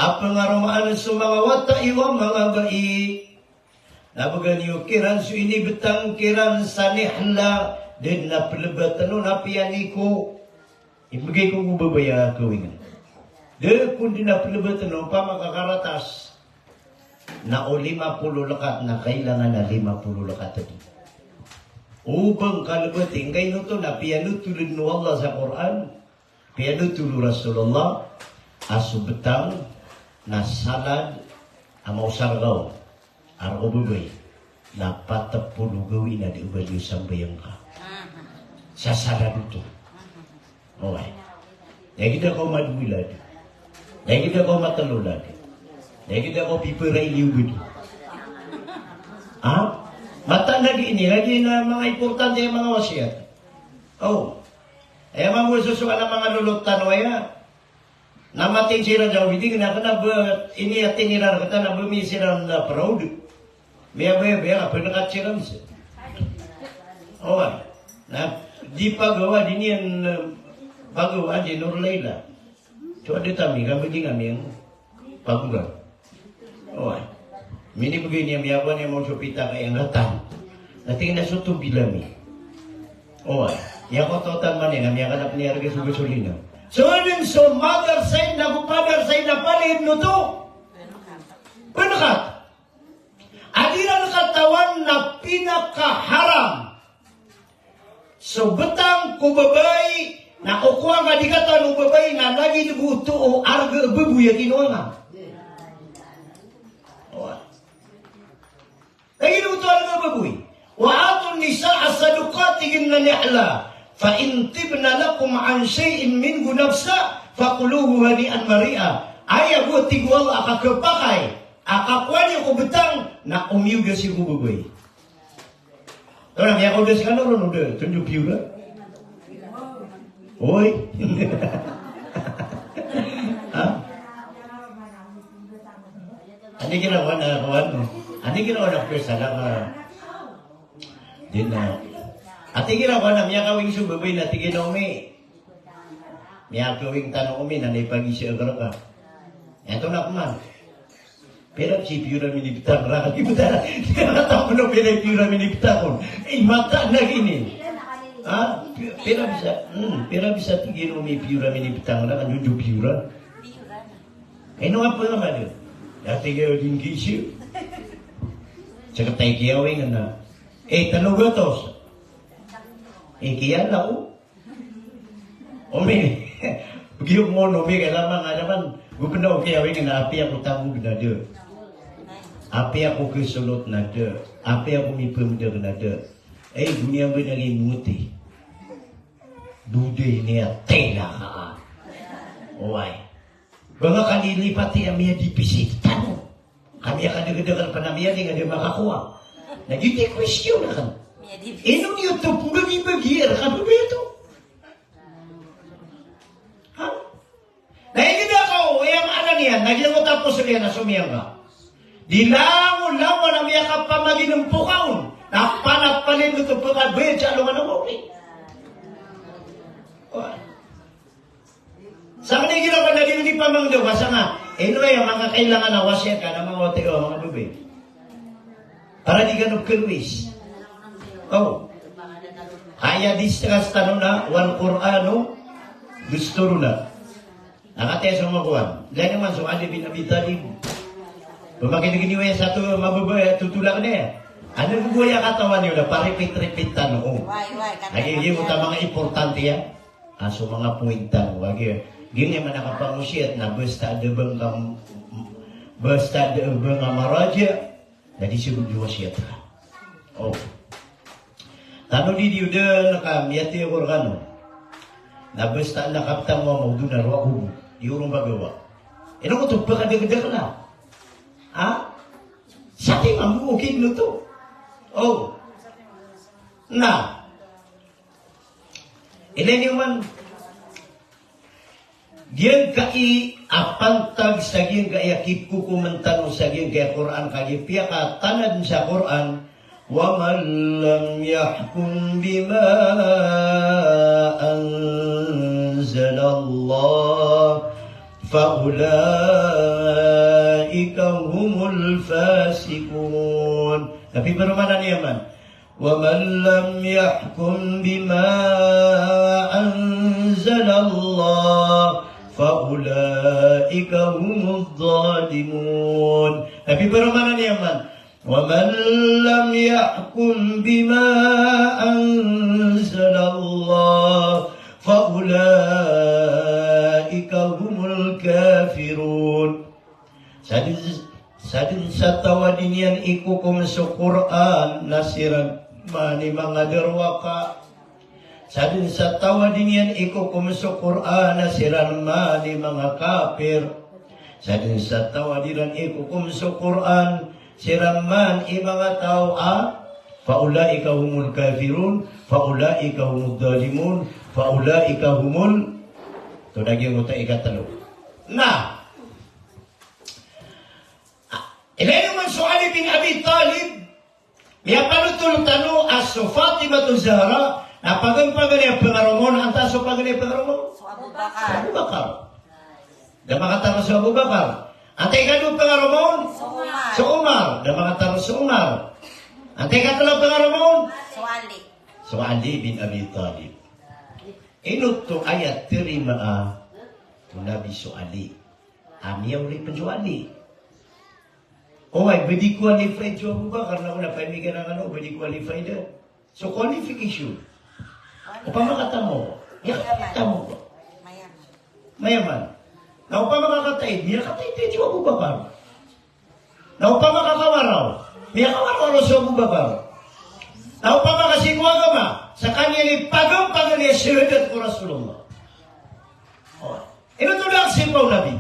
S1: apa ngaromaan sumawa wata iwa mga gai nabagan yukiran su ini betang kiran sanihla din na pelebatan na pianiko ibigay ko bubaya kawingan de kun din na pelebatan pa makakaratas na o 50 lakat na kailangan na 50 lakat tadi ubang kalabating kayo to na piano tulad no Allah sa Quran piano tulad Rasulullah aso betang na salad amaw sargaw araw bubay na patapuluh gawin na di ubali sambayang ka sa salad ito okay dahil kita kau madulad dahil kita kau matalulad dahil kita kau piperay liwid mata lagi na mga importante yung mga wasiat mga susuka ng mga lulutan namating sila daw, hindi na ini atin nila kata na bumi sila na proud. Maya, penakat sila siya. Na di pagawa din yan pagawa di Nur Laila. So ada kami din kami yang pagura. Mini begini yang miyawan yang mau supita kaya ngatan. Nating na suto bilami. Yang kototan man yang kami akan apniarga sugusulina. So mother side na father side na palihid no to. Penakat. Adiran katawan na pinakaharam. So betang kubabay na ukuha nga di katawan ubabay na lagi nabuto o arga babuya kinuha. Lagi nabuto arga babuy. Wa atun nisa asadukati na ni'la. فَإِنْ تِبْنَ لَكُمْ عَنْ شَيْءٍ مِنْهُ نَفْسًا فَقُلُوهُ هَنِيئًا مَرِيئًا Ayah buat tigwal akakepakai akakuan yung kubetang na umiuga si kubugoy. Orang yang udah sekarang orang udah tunjuk piura. Oi. Ani kira kawan. Ani kira ada kesalahan. Dina. Ati kira ko na miya kawing subabay na tigin na umi. Miya kawing tanong umi na naipagi siya agara ka. Ito na kuman. Pero si piura minibita rakat ibuta. Kaya tapo na piura minibita ko. Mata na gini. Pero bisa tigin umi piura minibita ko na kanyo piura. Ano nga po naman yun? Dati kayo din kisyo. Tsaka tayo kiyawing na. Tanong gatos. Kian lah Umi, begitu mau Umi kailangan ngajaman, gue kena okey awing na api aku tamu benada, api aku kesulut nada, api aku mipem dia benada, dunia benari muti, dude ni tela, bangga kali lipati kami di pisitan, kami akan dekat-dekat penamian dengan dia makakuah, nah jadi question kan. Ini YouTube bagi-bagi apa begitu? Nah ini dah kau yang ada ni kan, lagi aku tapos dia na sumiyan ka. Dilangon na miya ka pamagi ng pukaon. Napanapalin ko ito pagkabay sa alungan ng okay. Sa mga ginawa na di pamangdo, basta nga, yung mga kailangan na wasya ka ng mga oteo, mga bubay. Para di ka nagkalwis. Haya distras tanuna wal Qur'anu dusturuna. Nakataya sa mga kuwan. Dahil naman so Ali bin Abi Talib. Pemakai gini satu mababa tutulak niya. Ano bubuya katawan niyo na paripit-ripit tanong. Lagi yung mga importante ya. Aso mga puwintan. Wagi gini man nakapangusyat na basta ada bang amaraja. Jadi suruh diwasiat. Tano di udah nakam yati organo. Nabes tak nakaptang mo maudunan wahu di urang bagawa. Ino ko tupa ka degdeg na. Sa ating mambu okay no to. Nah. Ini man Diyan kai apantag sa giyan kaya kipkukumantan sa giyan kaya Quran kaya piya ka tanad sa Quran ومن لم يحكم بما أنزل الله فأولئك هم الفاسقون. Tapi bermana niyaman? ومن لم يحكم بما أنزل الله فأولئك هم الظالمون. Tapi bermana niyaman? ومن لم يحكم بما أنزل الله فأولئك هم الكافرون. Sadin satawadinian ikukum Quran nasiran mani mangaderwaka. Sadin satawadinian ikukum Quran nasiran mani mangakapir. Sadin satawadiran ikukum Quran siraman ibanga tau faulaika humul kafirun faulaika humul zalimun faulaika humul to dagi nguta ikatalo. Nah, ilahi man su'ali bin Abi Talib ya panutul tanu as-Fatimatu Zahra na pagan-pagan pengaromon anta so pagan pengaromon
S2: Abu Bakar.
S1: Abu Bakar. Da makata so Abu Bakar. Ante kadu pengaromon so Umar. Da makata so Umar. Ante katlo pengaromon so Ali bin Abi Talib. Inu tu ayat terima tu Nabi so Ali. Amia uli penjuali. Oh, bedi qualified jo Abu Bakar na una pamigan ang bedi qualified da. So qualification. Upama kata mo, ya kata mo. Mayaman. Na upama kakatay, niya katay jo Abu Bakar. Na upama kakawaraw, niya kawaraw sa Abu Bakar. Na upama kasi kuwagama, sa kanya ni pagam-pagam niya syahadat ko Rasulullah. Oh, ino to dak simpaw Nabi.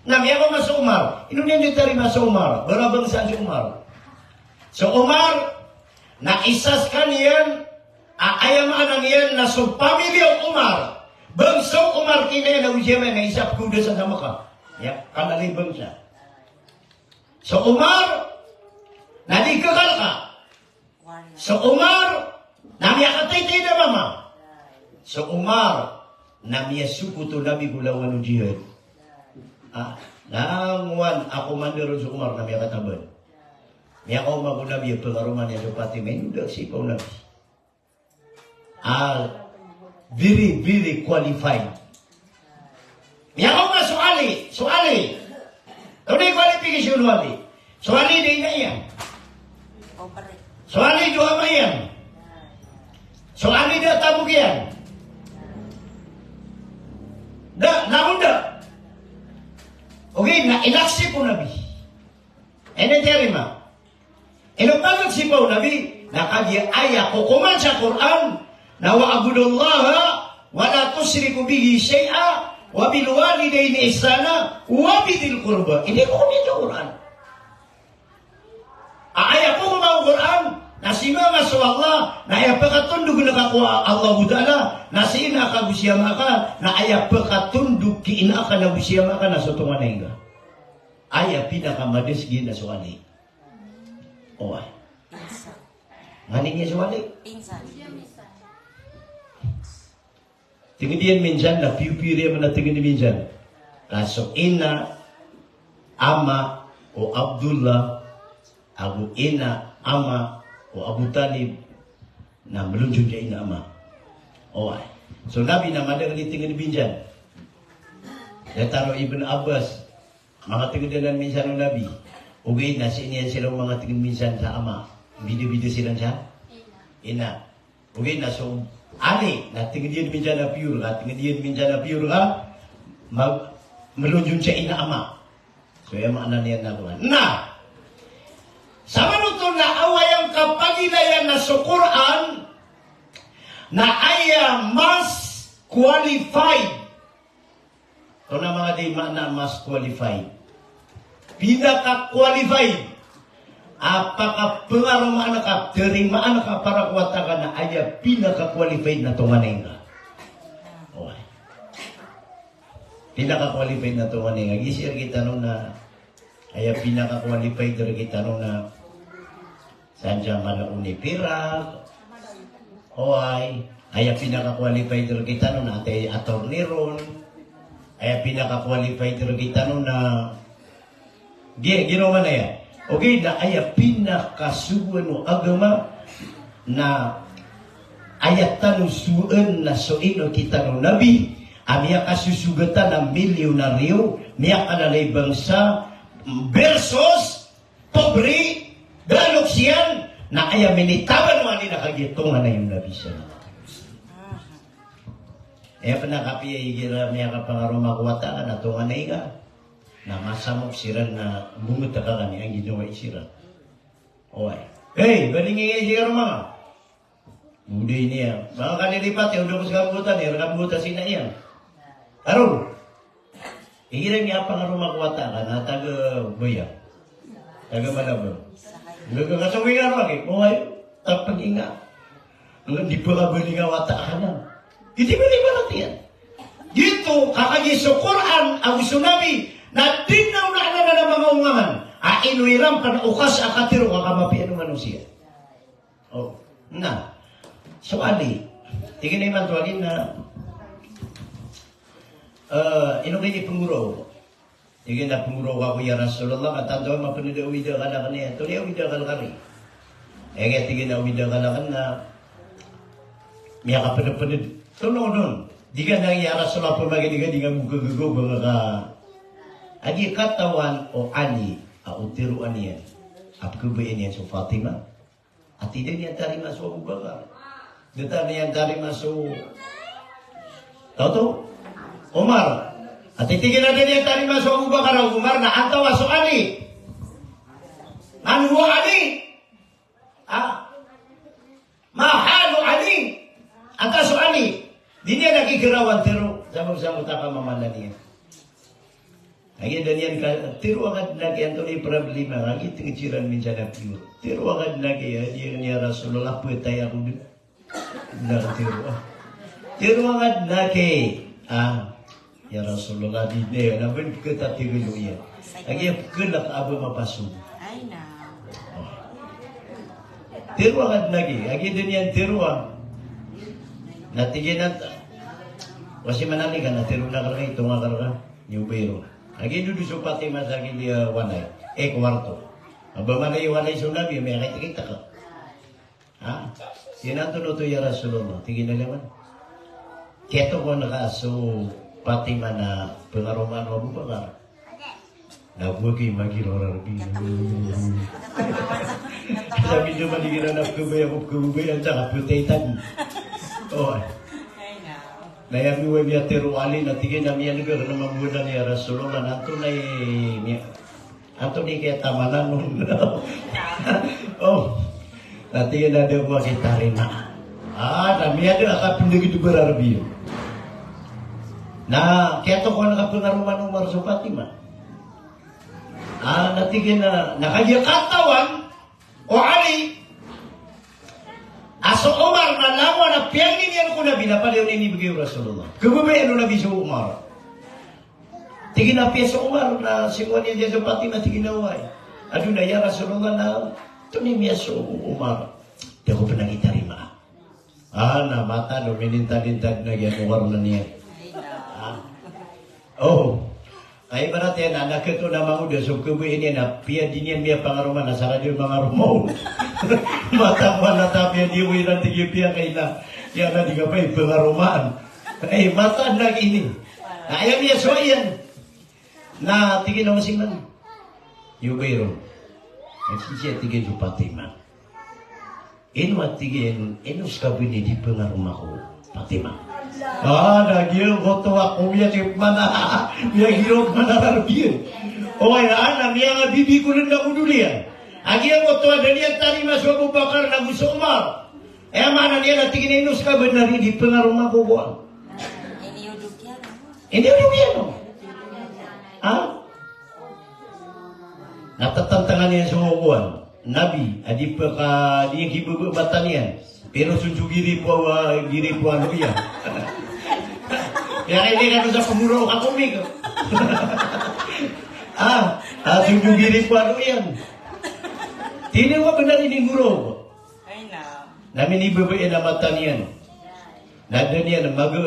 S1: Nami ako nga sa Umar. Ino niya diterima sa Umar. Barabang sa Umar. So Umar, na isas kaniyan, ayamaan yan na sa pamilya Umar. Bangsong Umar kinaya na ujema na isap kuda sa namaka. Ya, kalalibang siya. So Umar, naligakal ka. So Umar, namiyakatay na mama. So Umar, namiyasuko to Nabi Gulawan Ujihad. Nangwan ako mandiron sa Umar na may kataban. May ako magunabi yung pengaruman niya sa pati may nudak sipaw Nabi. Very, very qualified. May ako nga suali. Ito na yung qualification wali. Suali din na yan. Suali doha ma yan. Suali da tabog yan. Naunda. Okay, na inaksi po Nabi. Terima. Pagod si po Nabi, nakagya aya kukuman sa Quran, na wa'abudullaha, wa la tusriku bihi syai'a, wa bil walidayni ihsana, wa bidil qurba. Hindi ko kami sa Quran. Aya ko kumang Quran, na si mama sa Allah, na aya pagkatundog na kakuha Allah Ta'ala, na si ina ka busyama ka, na aya pagkatundog ki ina ka na busyama ka na sotungan na inga. Aya pinakamadesgi na suwali. O ay. Ngani niya suwali?
S2: Pinsan.
S1: Tingin diyan minsan, na piu-piu man na tingin minsan. Kaso ina, ama, o Abdullah, Abu ina, ama, o Abu Talib, na melunjung siya ina ama. O ay. So Nabi na madang tingin minsan. Dataro Ibn Abbas, mga tingin minsan ng Nabi. Ugay na siniyan silang mga tingin minsan sa ama. Video-video silang siya? Ina. Ugay na so ali na tingin diyan minsan na pure ka. Tingin diyan minsan na pure ka. Melunjung siya ina ama. So yung mga niyan na kuhan. Na! Sa manutong na awayang kapagilayan na sa Quran na ay mas qualified. Ito na mga di na mas qualified. Pinaka-qualified. Apakah pengaruh ka, terimaan ka para kuwatakan na aya pinaka-qualified na tunganay nga. Okay. Pinaka-qualified na tunganay nga. Gisir kita nung na aya pinaka-qualified na kita nung na Sanja mana Unipirak, Hoy, aya pinaka-qualified kita nun ate attorney ron, aya pinaka-qualified kita nun na gino man ya. Okay na aya pinakasuan no agama na ayat tanu suan na soino kita no nabi, amia kasusugatan na milyonaryo, miya kanalay bangsa versus pobre galoksian na aya minitaban mo ani nakagitungan na yung nabi siya. Penakapi igira miya kapangaruma kuwataan na tungan na iga na masamok siran na bungot na kakani ang ginawa isiran. Oy. Hey, balingin siya mga. Budi niya. Mga kanilipat, yung udah kabutan, yung kabutan sina iya. Aron. Igira miya pangaruma kuwataan na taga Boya. Taga Malabang. Nagkakasawin nga lagi. Oy, tapag inga. Di pa ka balinga wataan na. Hindi ba natin yan? Dito, kakagay sa Quran, ang tsunami, na dinaw na ng mga ungaman. Inuiram ka na ukas akatiro, kakamapi ano siya. Oh, na. So, ali, tingin na yung tuwagin na, ino kayo ni penguro. Tingin na penguro ka kuya Rasulullah, katando mapunod ang uwida ka na kaniya. Ito niya uwida ka na kani. Kaya tingin na uwida ka na kana, miya ka panapanood. Tuno nun, di ka nang yara sa mga pamagidigan, di ka mugagago, mga ka, agi katawan o ani, utiruan niyan, apkubayan niyan so Fatima, at hindi niyan tarima so Abu Bakar, dito niyan tarima so, Toto, Umar, at itigil natin niyan tarima so Abu Bakar, Umar, na antawa so ani, manuwa ani, mahalo ani, anta so ani, di niya nakikirawan tiro, sama-sama taka mamala niya. Lagi dan yan tiro agad lagi ang tuloy problema, lagi tingitsiran minsan na pure. Tiro agad lagi yan niya Rasulullah putay ako din. Tiro agad lagi. Ya Rasulullah di niya, nabin kita tigilo yan. Lagi yung kelak abo mapasok.
S2: Ay na.
S1: Tiro agad lagi, lagi dan yan tiro natigyan natin. Kasi manali ka na, tiro na ka rin, ito nga ka rin, yung biro. Lagi doon sa Fatima sa akin niya wanay. Kwarto. Aba man ay wanay sunabi, may kita ka. Sinanto no to ya Rasulullah. Tingin na naman. Keto ko nakaso Fatima na pengaruman Abu Bakar. Nabuki magirorar bi. Sabi niyo maligina na kubay ang saka putaitan. Oh. Nayang nuwe biya teruali na tigin na miya nagor na mamuda niya Rasulullah nanto na anto ni kaya tamanan nun. Oh, natigin na daw makita rin na. Namiya daw akapindag ito berarbi. Na kaya to ko nakapangaruman Umar sa Fatima. Natigin na nakagakatawan o Ali. Aso Umar na lawa na piyangin yan ko nabi na paliw ni bigay Rasulullah. Kababayan no nabi sa Umar. Tingin na piya sa Umar na singwan niya sa Fatima tingin na way. Ado na ya Rasulullah na tunimiya sa Umar. Di ako panangitarima. Na mata no minintad-intad na yan Umar na niya. Oh. Ay barat yan, anak ito na mga so kubuin yan na piya din yan miya pangaruman, nasa radyo mga rumaw. Matama na tabi yan, iwiran tigil piya kay na, yan na di ka pa pangaruman. Ay mata na ini. Ayaw niya so yan. Na tigil na masingan. Yung bayro. Nagsisya tigil yung Fatima. Ino at tigil, ino sa kabini di pangaruma ko, Fatima. Nagil ko to ako miya tip mana miya girok mana rarbiyan. Na miya nga bibi ko rin na kudulian. Agi ako to ada niya tari masuk Abu Bakar na gusto Umar. Mana niya natigin inus ka benar di pengaruma ko buwan. Ini udukyan. Natatantangan niya sa buwan. Nabi, adi pa ka di kibubu batanian. Pero sunjugiri po ano yan. Kaya hindi ka sa pamuro ka kumig. Sunjugiri po ano yan. Tini wa benar ini guru.
S2: Ay na.
S1: Namin ibabain na mata niyan. Nada niyan maga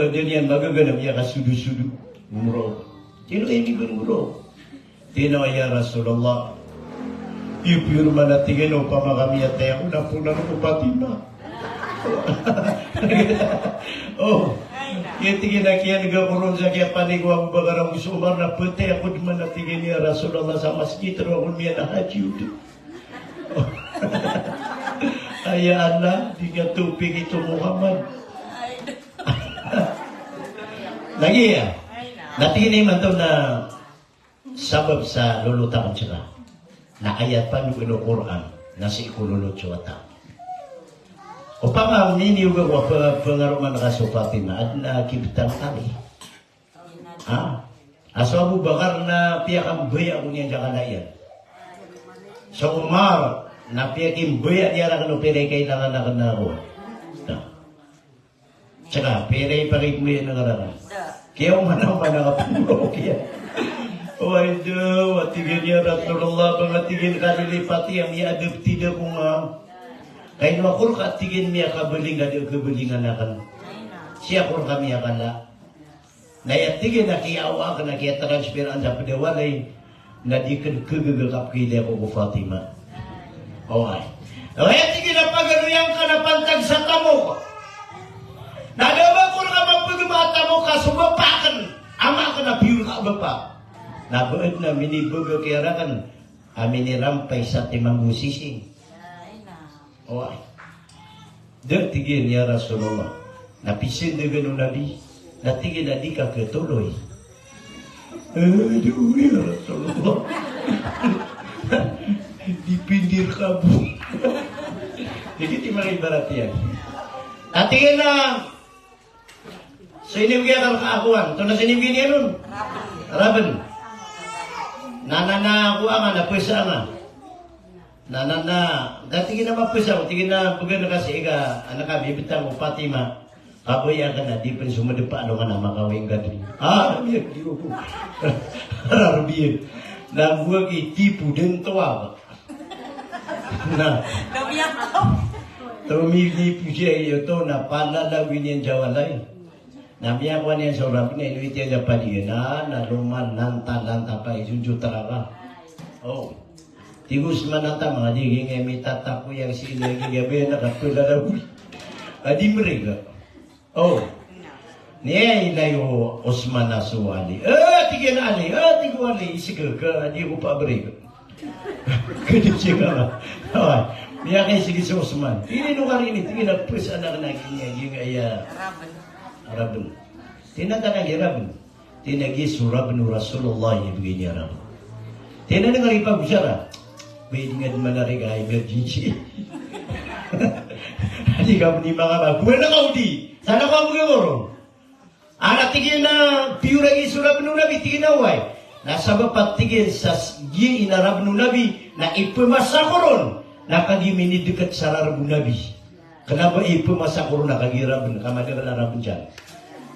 S1: ganam ya kasudu-sudu. Guru. Tino ini guru. Tino ya Rasulullah. Ibu mana tingin upama kami at tayo na punan ko Fatima. Oh. Kaya tingin na kaya nagamuron sa kaya panig ko ang bagarang usumar na putay ako di man natingin niya Rasulullah sa masjid ro ako niya na haji udo. Ayaan na, di nga tupig ito Muhammad. Lagi ya, natingin naman ito na sabab sa lulutang sila. Na ayat pa ng Quran na si ikululot siya. Upama nini juga wa pengaruman kaso Fatima adna kibtan kali. Aso Abu Bakar na piakam baya kunya jangan ayat. So Umar na piakim baya dia akan opere kailangan na kanaro. Tsaka pere pari kuya na karana. Kaya mana kapulo kaya. Waduh, watiganya Rasulullah bangatigin kali lipati yang iadab tidak kumam. Kain wakul katigin miya kebelingan akan siapa kami akan lah. Naya tigin na kiawa kana kia transpiran sa pedewalay na di kegegap kile ko Fatima. Oay. Naya tigin na pagaluyang ka na pantag sa tamo ko. Nadabakul ka mapagumata mo ka sumapakan. Ama ka na piyul ka bapa. Nabuad na minibugo kaya kan amin rampay sa timang musisi. Oh, dia tinggi ni Rasulullah. Napisin dengan Nabi. Natinggi nadi kakek toloi. Aduh ya Rasulullah. Di pinggir kabut. Jadi timang ibaratnya. Natinggi na. Sini dia kalau keakuan. Tuna sini begini nun. Raben. Nana aku aman apa sana. Nana, dati kita mapusang, tingin na pagano kasi ika, anak kami bitang mo Fatima, kaboy ka na, di pa rin sumadepa, ano ka na, makawing gadri. Biyak, di ko po. Biyak. Nabuwag itipu din tawa. Na,
S2: Nabiyak ko.
S1: tumilipu siya ito na palalawin niyan jawalay. Nabiyak ko niyan sa rabi na inuit niya pa diyan, na luman, lanta pa, isunjut talaga. Oh. Tigus manata mga diging emitata ko yang sila gabi nakapula na uli. Adi mereka. Oh. Niya ilayo Osman Asuali. Tigyan ali. Tigo ali. Isigal ka. Adi ko pa mereka. Kaya siya ka. Niya kayo sige si Osman. Tinungar ini. Tigyan na pus anak niya. Yung ay Arabun. Tinatanag Arabun. Tinagi surabun Rasulullah yung begini Arabun. Tinanang ipag-usara. Pwede nga manarig ay emergency. Hindi ka ni mga ba? Buwan na kaudi. Sana ka magigoro. Anak tigil na piyura isurab nung nabi tigil na way. Nasa bapat tigil sa gi inarab nung nabi na ipumasa koron. Nakagimini dekat sa rarab nung nabi. Kenapa ipumasa koron nakagirab na kamadagal arab dyan.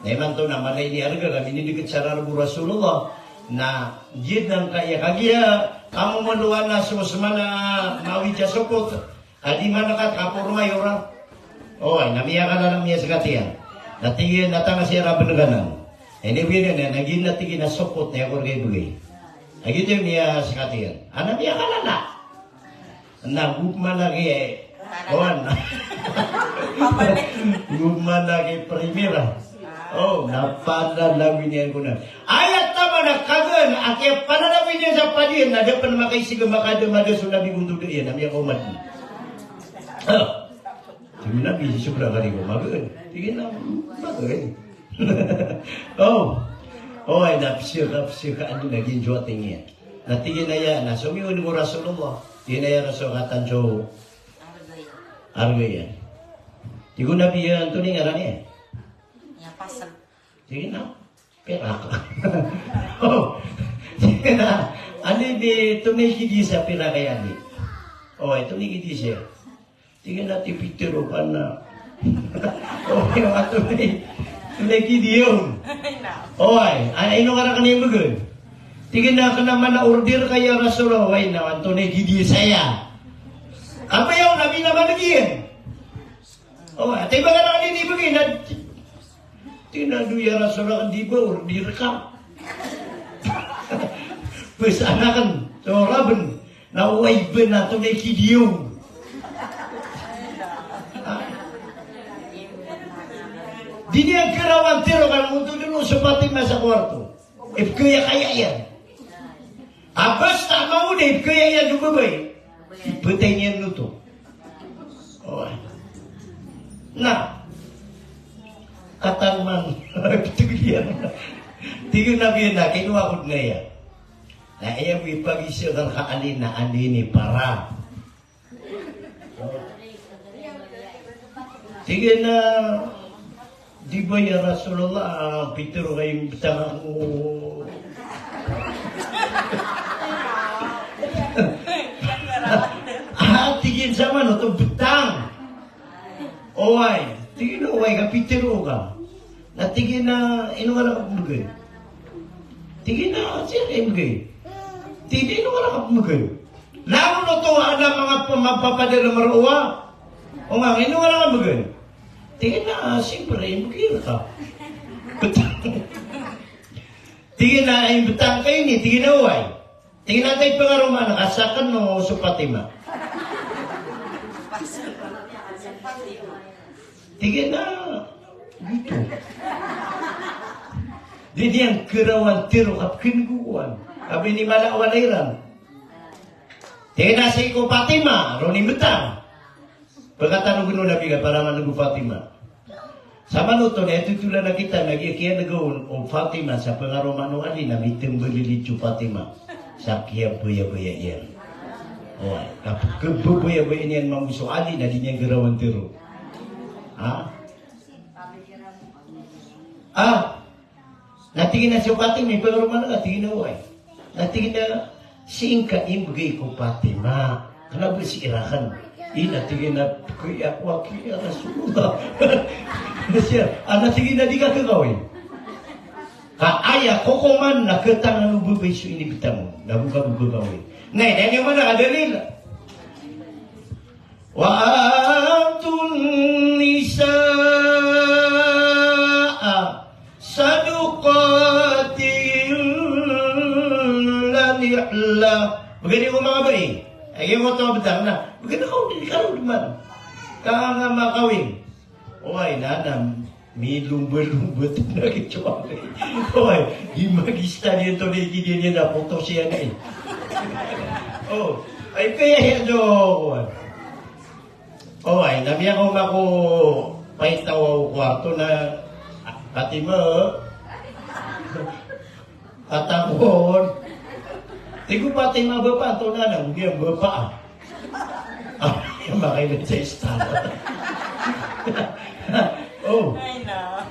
S1: Naman to na malay ni arga kami ni dekat sa rarab Rasulullah. Na jid ng kaya kamu meluan na sumasmana mawi jasopot adi mana kat kapurma yora oh namiya ka na miya sakatian natingin natanga siya raben ganan ini bini na nagin natingin na sopot na yakor kay bugay agito miya sakatian anamiya ka na gupman lagi kawan gupman lagi primera. Oh, napanalawin niya ko na. Ayat tama na kagan, akya panalawin niya sa padiyan, na dapat na makaisig makada madaso na bigundo diyan, namya kaumat niya. Sabi na, bisi sobra ka rin ko, magan. Tingin na, magan. Ay, napsir ka, ano naging joting niya. Natingin na yan, nasumiwan mo Rasulullah. Tingin na yan, Rasulullah, so, argay yan. Tigo na biyan, ito ni ngaran niya.
S2: Pasag.
S1: Sige na. Perak. Sige na. Ano di tumigidi sa pinakayani? Ito nigidi siya. Sige na, tipitiro pa na. Yung ato tumigidi yun. Ano ka na kanina magod? Sige na ka naman na order kaya Rasulullah. Ito nigidi saya. Apa yang Nabi nama lagi kan? Oh, tiba kan ini begini. Tinadu ya Rasulullah dibaur, direkam. Pesanakan seorang nawai benar tu naik video. Dia kerawan tiro kan untuk dulu seperti masa waktu. Kaya kaya ya. Abas tak mau deh kaya ya juga baik. Betanya nutup. Oh. Nah, kata man itu dia. Tiga nabi nak itu aku ngaya. Nah, ia bagi seorang kali na ini para. Tiga na dibayar Rasulullah Peter kayong betang tigin sama no to betang. Oway, tigin oway ka Peter ka. Na tigin na ino wala ka bugay. Tigin na siya kay bugay. Tigin ino wala ka bugay. Lalo no to ada mga pamapapadala maruwa. O nga, ino wala ka bugay. Tingin na, siyempre, bukir ka. Betang. Tingin na, ay betang kayo ni, tingin na uway. Tingin na tayo pangaruma, nakasakan no, supatima. Tingin na, dito. Jadi yang kerawan tiro kap kinguan. Kami ni malawaliran. Tingin na si ko Fatima, roni betang. Perkataan gunu Nabi ka para manugu Fatima. Sama nonton itu tulah na kita lagi kia nagaon o Fatima sa pengaruh manu ali na mitem belilicu Fatima. Sa kia buya-buya yan. Oh, kapag buya-buya yan mamuso ali na di niya gerawan tiro. Natingin na si Fatima pengaruh manu natingin na way. Natingin na singka imbagay ko Fatima. Kenapa si irakan? Ina tingin na kaya wakil Rasulullah. Siya, tingin na di ka kagawin. Kaaya kokoman na ketangan ububay so ini bitamo. Nabuka bubagawin. Nay, dahil yung mana kadalil. Wa antun nisaa saduqatil lani'la. Begini ko mga bari. Ay, yung ito betang na. Begini kau di kalau deman. Kang makawin. Oy, nanam. May lumba-lumba na kichuan. Oy, yung magista niya ito dia na puto siya na eh. Oh, ay kaya yan doon. Oy, nami ako mako paitaw kwarto na pati mo. Katapon. Tigo pati mga bapa, ito na lang, hindi ang bapa. Yung makailan sa estado. Oh.
S2: Ay na.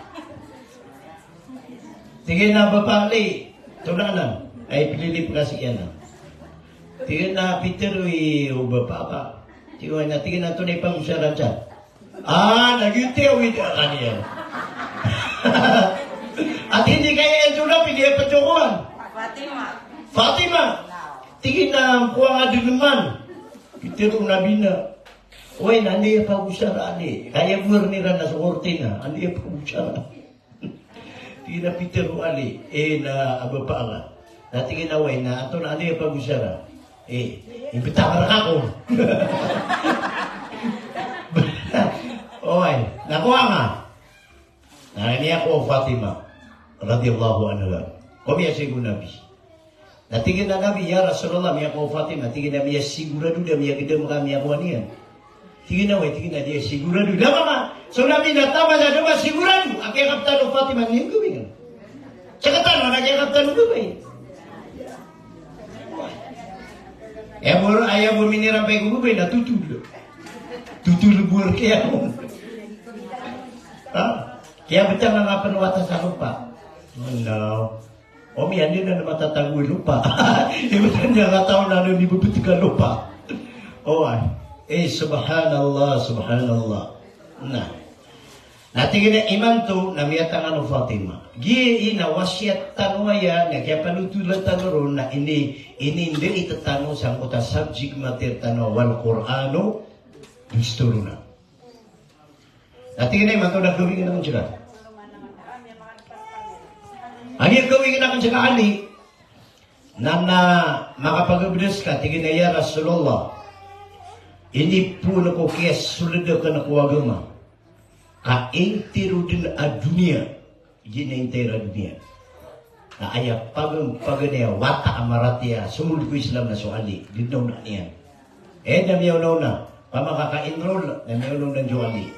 S1: Tingin na bapa, ito na lang. Ay, pililip kasi yan. Tingin na, Peter, o bapa ka. Tingin na ito na ipang usaran siya. Nag-itiyaw ito kaniya. At hindi kaya ito na, pinili pa tsukuhan. Fatima, tingin na kuha nga din naman. Pitiro nabi na, uy, nandi ya pag-usara, andi. Kaya gurnira na sa kortina, andi ya pag-usara. Tingin na pitiro, ali, na ababa nga. Natingin na, uy, na ato na andi ya pag-usara. Ipitakar ako. Uy, nakuha nga. Ini ako, Fatima, radiyallahu anha. Kami sigo nabi. Natingin na Nabi, ya Rasulullah, miya ko Fatima, tingin na miya sigurado na miya gidam kami ako niyan. Tingin na dia sigurado. Lama ma, so Nabi natama na naman sigurado. Akay kaptan o Fatima, ngayon gawin. Tsaka tanong, akay kaptan o gawin. Ayaw mo minirampay ko gawin, natutulo. Tutulo buwar kaya mo. Kaya betul nga panuwata sa lupa. No. Yan din na matatagul lupa. Ibadan niya nga taon na ni bubutikan lupa. Subhanallah, subhanallah. Natingin na iman to na miyatangan o Fatima. Giye ina wasyat tanwaya na kaya panutulan tanoro na hindi itatano sa kuta subject matter tano wal Qur'ano Gusto na. At tingin na yung gawin na kong siya. Ang yung gawin na kong siya kaali, na makapag-abdes ka, tingin na ya Rasulullah, ini pun ko kaya sulad ka na kuwagama, ka-entero din a dunia, yun na entero a dunia. Na aya paganya wata amaratia sumul ko Islam na suali dito na niyan na miyaw na pamakaka-enroll na miyaw na juali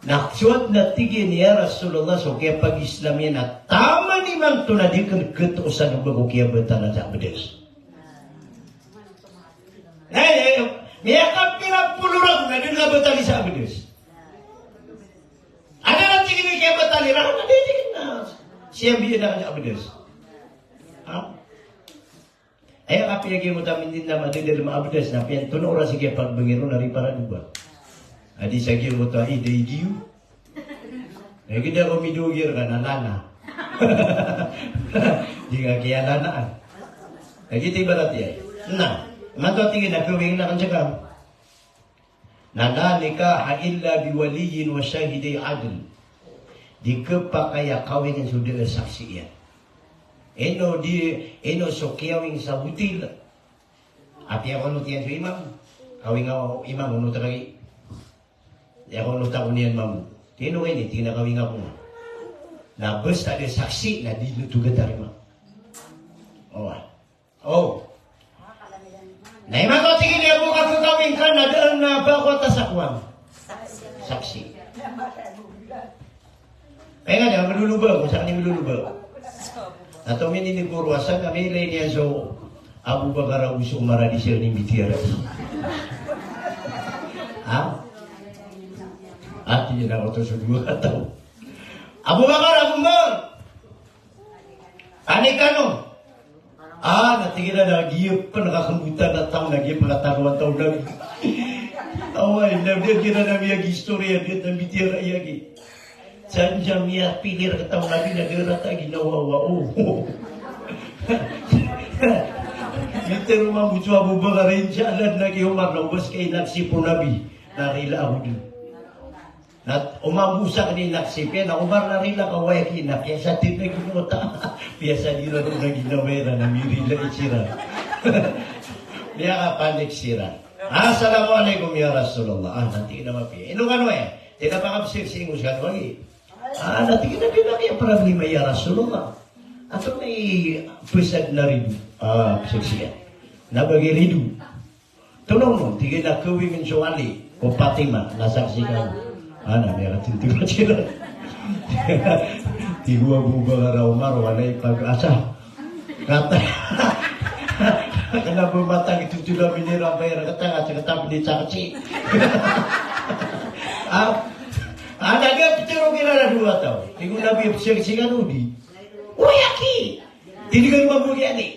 S1: naksuat na tigin niya Rasulullah so kaya pag-Islam yan na tama ni man to na di katuusan ng bago kaya betala sa bedes miyakap pinapulurag na din ka betali sa bedes ano na tigin niya kaya betali rahan na tigin na siya biya na kanya abedes. Ha? Ay, kapiyagi mo tamin din na madidil maabedes na piyan tunora sige pagbangiro na rin para diba. Adi sa giyo mo to, ay, day giyo. Ay, kita ko midugir ka na lana. Di nga kaya lanaan. Ay, kita ibarat yan. Na, matutingin na kawing na kanya ka. Nanalika ha illa biwaliyin wa syahidai adl. Di kepa kaya kawin yang sudah saksi ya. Eno so kawin sa butil. Api ako nutian sa imam. Kawin ako imam uno lagi. Ako nuta unian mamu. Tino ini tina kawin ako. Na basta ada saksi na di nutuga tarima. Oh. Na imam ko tingin niya buka ko kawin ka na daan na bako tasakwan. Saksi. Kaya nga, malulubaw. Kung saan niya malulubaw. At kami ninigurwasan, kami niya so Abu Bakar ang gusto umara di siya ni Mitira. Ha? At yun ako ito sa dua kataw. Abu Bakar, Abu Bakar! Ani ka no? Natingin na nagiyap pa, nakakambutan na taong nagiyap pagkataruan taong lagi. Away, nabiyagin na namin yung istorya dito ng Mitira yagi. Saan siya miya pilir katang nabi na dirata ginawa wa Ito rumah bucu Abu Bakar siya alad lagi umar lobos kay naksi po nabi narila ako din. At umabusak ni naksi na umar narila kawaya kinak kaya sa tip na ginota piyasa dira nung naginawa na mirila isira. Niya ka panik sira. Assalamualaikum ya Rasulullah. Nanti kita mapi. Ino kan ya? Tidak pakapsir singus kan lagi. Natingin na din namin ang problema ya Rasulullah. Ato may pusad na rin, siya. Nabagi ridu. Tunong mo, tigil na kawing ang suwali, o Fatima, nasaksikan. Meron tintiwa sila. Tigwa buba ka raw maro, wala'y pag-asa. Kata, kena bumatang itu tula minira bayar kata at kata ni saksi. Naga pitero kira dua tau. Iku nabi siang-siangan udi. Yaki. Tidak kan mabugi ani.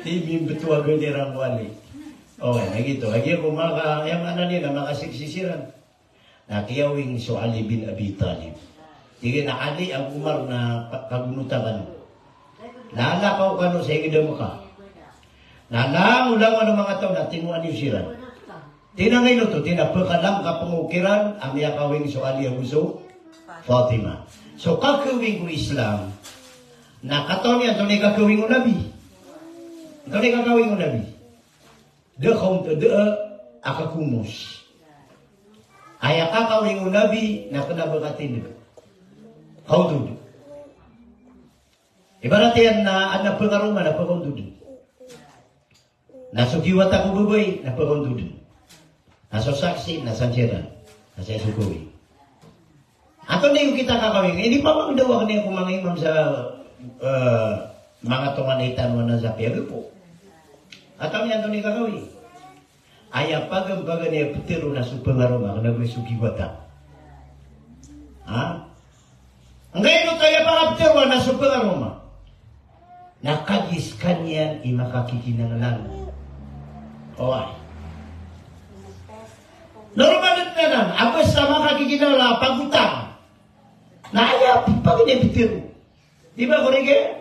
S1: Ini betul agak dirang wali. Gitu. Lagi aku maka yang mana ni nama kasih sisiran. Nah, kiyawing so Ali bin Abi Talib. Tiga na Ali ang Umar na kagunutakan. Nala kau kanu sa higda mo ka. Nala ulang ano mga tao na tinuan yung siran. Tinangay no to, tinapakalam ka pangukiran ang yakawing so Ali Abuso Fatima. So kakawing ko Islam, nakataon niya, ito na kakawing ko Nabi. Ito na kakawing ko Nabi. Akakumos. Ay kakawing ko Nabi, nakanabakatin. Kaudud. Ibarat yan na anak pengaruman, napakondud. Nasugiwat ako bubay, napakondud. Nasosaksi, nasansiran, nasasukoy. Ato na yung kita kakawin. Hindi pa magdawa niya kung mga imam sa mga tumanitan mo na sa piyag po. At kami ato na kakawin. Aya pagam-paga niya putiro na supangaroma kung nagwisugiwata. Ha? Ang gayon tayo pangaptiro na supangaroma. Nakagis kanyan imakakikinangalan. Oay. Normal na nan, abas sama kakikinala pagutang. Naya pag inipitiro. Di ba kurige?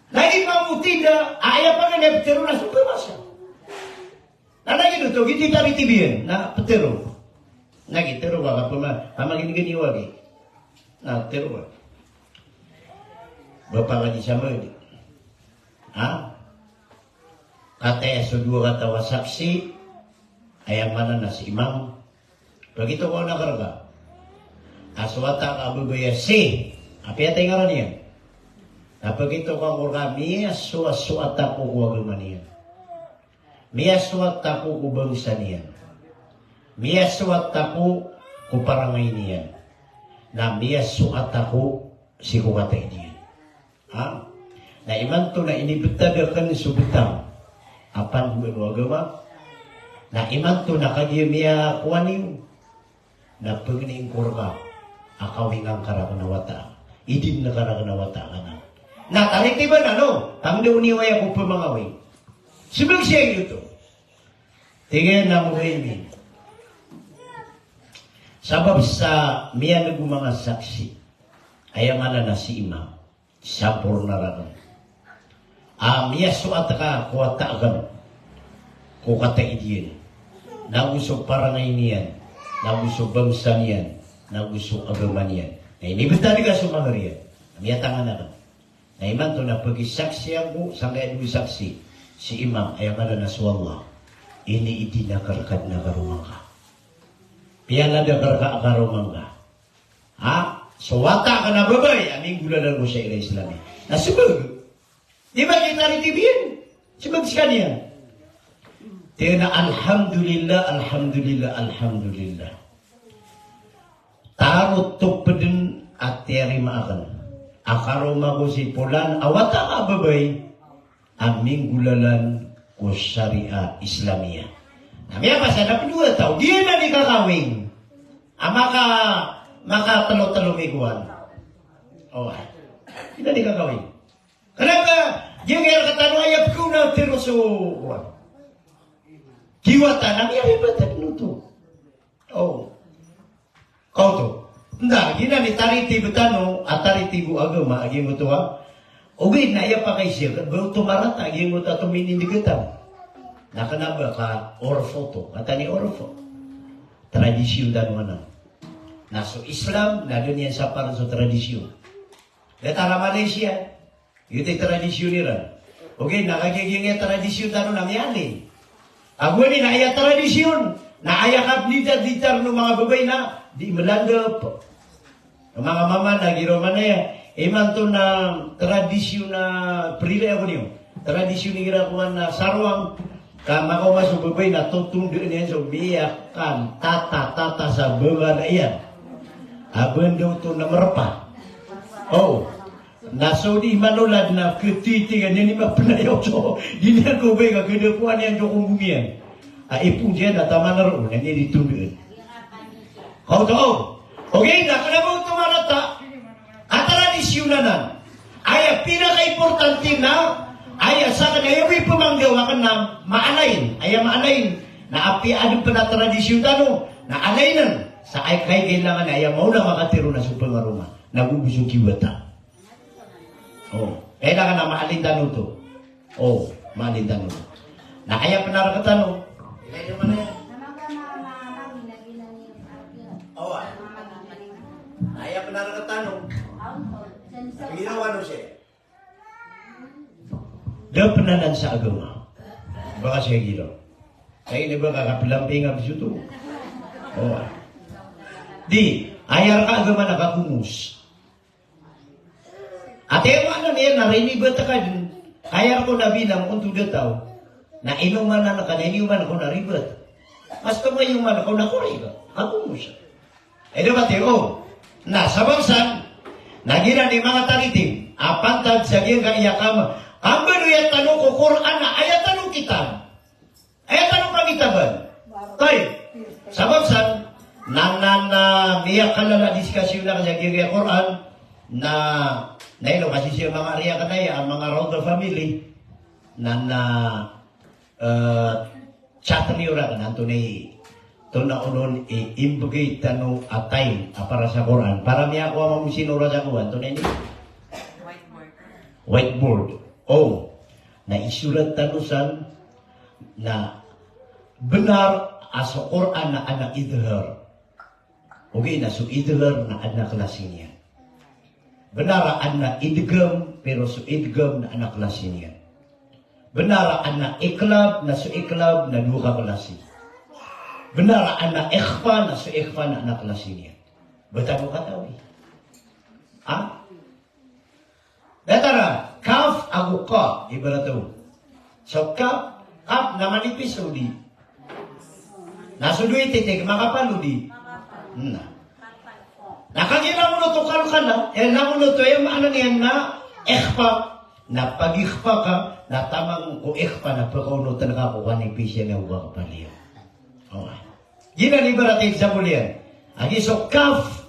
S1: Lagi mamuti na aya pag inipitiro na supanasa. Anak gitu tuh, gitu tari tibian, na petero. Na gitu wala pama gini wagi. Na petero. Bapak lagi sama ini. Kata dua kata wasaksi, ayam mana nasi imam. Begitu kau nak kerja. Aswata abu bayasi. Apa ya tengaran dia? Nah begitu kau kami suata ku agama Mia suata ku bangsa niya. Mia suata ku parangai niya. Na mia suata ku si kuwatay niya. Na iman to na inibitagakan subutang. Apan buwan agama. Na iman to na kagiyamiya kuwaniw. Na pagning kurga. Akawingang karakanawata. Idin na karakanawata ka na. Natarik ba na no? Ang dauniway ako pamangawin. Subag siya ito. Tingin na mo ini. Sabab sa miyan ng mga saksi. Ayamana na si imam. Sapur na ragan. Miya suat ka kuwata agam. Kukata idiyan. Nagusog parangay niyan. Nagusog bangsa niyan. Nagusog agama niyan. Na inibitari ka sumangariyan. Miya tangan na lang. Na iman to na pag-isaksi ako, sanggay ang saksi, si imam ay na swalla, ini itinakarkad na karumang ka. Piyala na karumang ka. So wata ka na babay, aming gulalan mo sa ila Islami. Nasubag. Di ba kita ritibin? Subag sa kanya. Tiyo na alhamdulillah, alhamdulillah, alhamdulillah. Tarot to pa din at tiyari maakan. Akaroma ko si Pulan, awata ka babay, aming gulalan ko syariah Islamia. Namaya pa sa napinua tao, di na ni kakawing. Maka talo-talo may kuwan. Di na ni kakawing. Kenapa? Yung kaya katanong ayap ko na tiroso kuwan. Kiwata, namaya ribatan nuto. Kau to. Nda, gina ni tariti betano, atariti bu agama, agi mo to ha. Ugay na iya pa kay siya, baru tumarata, agi mo to tuminin di getam. Nakanaba ka orfo to, kata ni orfo. Tradisyon dan mana. Naso Islam, na doon yan sa parang sa tradisyon. Datara Malaysia, yun tradisyon nila. Ugay, nakagiging tradisyon tano namyali. Agwani na iya tradisyon, na ayakap litar-litar ng mga babay na, di melandap. Mga mama na giroma na yan. Iman to na tradisyon na prilay ako niyo. Tradisyon ni girakuan na sarwang kamakaw masubabay na tutundo niyan so biyakan tata sa bawah na iyan. Abang daw to na merpa. Naso di manulad na ketitingan niya ni maplayaw so hindi ako ba yung kadapuan yan yung kumbumiyan. Ipong dyan na tama na roon na niya ditundaan. Okay, nakalabang tumalata. At tradisyonanan. Ay, pinaka-importante na, ay, sa kanaya, may pamanggawa ka na maalayin. Ay, maalayin. Na api, anong pa na tradisyon tano? Na alainan. Sa ay, kay kailangan, ay, mauna makatiro na sa pangaruma. Nagubusong kiwata. Kailangan na maalin tano to. Maalin tano to. Na kaya panarakatano. Kaya naman na yan. Ayah penaratanong. Ginawa no siya. Daw penanan sa agama. Baka siya gila. Kaya ini ba kakapilamping ang siya to? Di, ayar ka agama nakakumus. At yung ano niya, narinig ba ka dun? Ayar ko nabilang untuk dataw. Na inuman na nakaninuman ako naribat. Mas tumayuman ako nakuriba. Kakumus siya. Diba tayo? Na sababsan, nagira ni mga taritim, apantag sa giyang kaiyakama, ang banuyat tanong ko, Quran na, ayat tanong kita. Ayat tanong pangitaban. Tayo, sababsan, miyak kalala diskasyon na sa giyang Quran, na ilo kasi siya mga ariya kanaya, ang mga Ronda family, chat niyo ra, nanto ni to na unon imbagay tanong atay para sa Quran. Para miya ako ang sinura sa kuwan. To na ini? Whiteboard. Na isulat tanusan na benar aso Quran na anak idhar. Okay, na so idhar na anak klasinya. Benar anak idgham pero so idgham na anak klasinya. Benar anak iklab na so iklab na dua klasi. Benar anak ikhfa na so ikhfa na anak klasinya. Betul mo katawi? Ah? Datara, kaf agu ka ibarat tu. So kaf na manipis udi. Nasudui titik makapalo di. Nah. Nakagila mo no to kalkana, na mo no to ano niyan na ikhfa na pag-ikhfa ka na tamang ko ikhfa na pagkauno talaga ko manipis yan na uwa ka paliyo. Okay. Gina ni ibarat example yan. Agi so kaf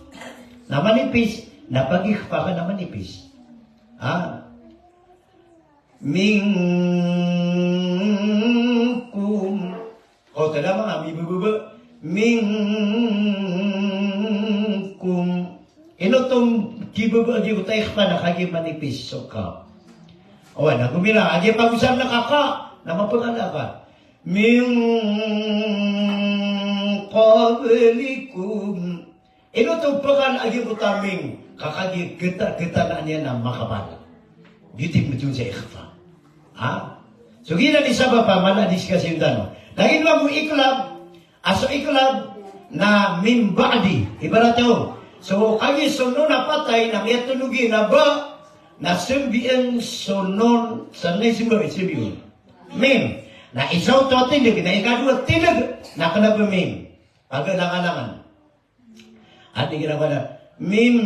S1: na manipis na pag-ikhfa ka na manipis. Ah. Minkum. O tada mga bibubaba. Minkum. Inotong kibaba di ko tayo pa nakagi manipis. So ka. O na gumila. Agi pag-usap na kaka. Na mapagala ka. Min qablikum. Inotong pagal agi utaming. Kakagi getar-getar na niya na makabala. Gitik mo sa ikhfa. Ha? So gina di sabab pa mana diskusi yung tanong. Lagi naman mo iklab, aso iklab na min ba'di. Ibarat yun. So kagi suno na patay na may tunugi na ba na sembiang sunon sa nasimba isimbiyon. Min. Na isaw to tinag, na ikadua tinag, na kanaba min. Pagkalangan. At ginagawa na, min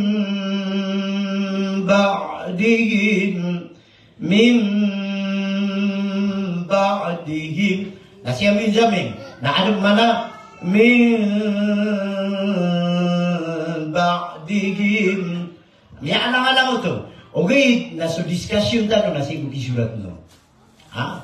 S1: ba'dihim na siya min jamin na anong mana min ba'dihim niya alang-alang ito okay na so discussion tano na siya kukisulat no ha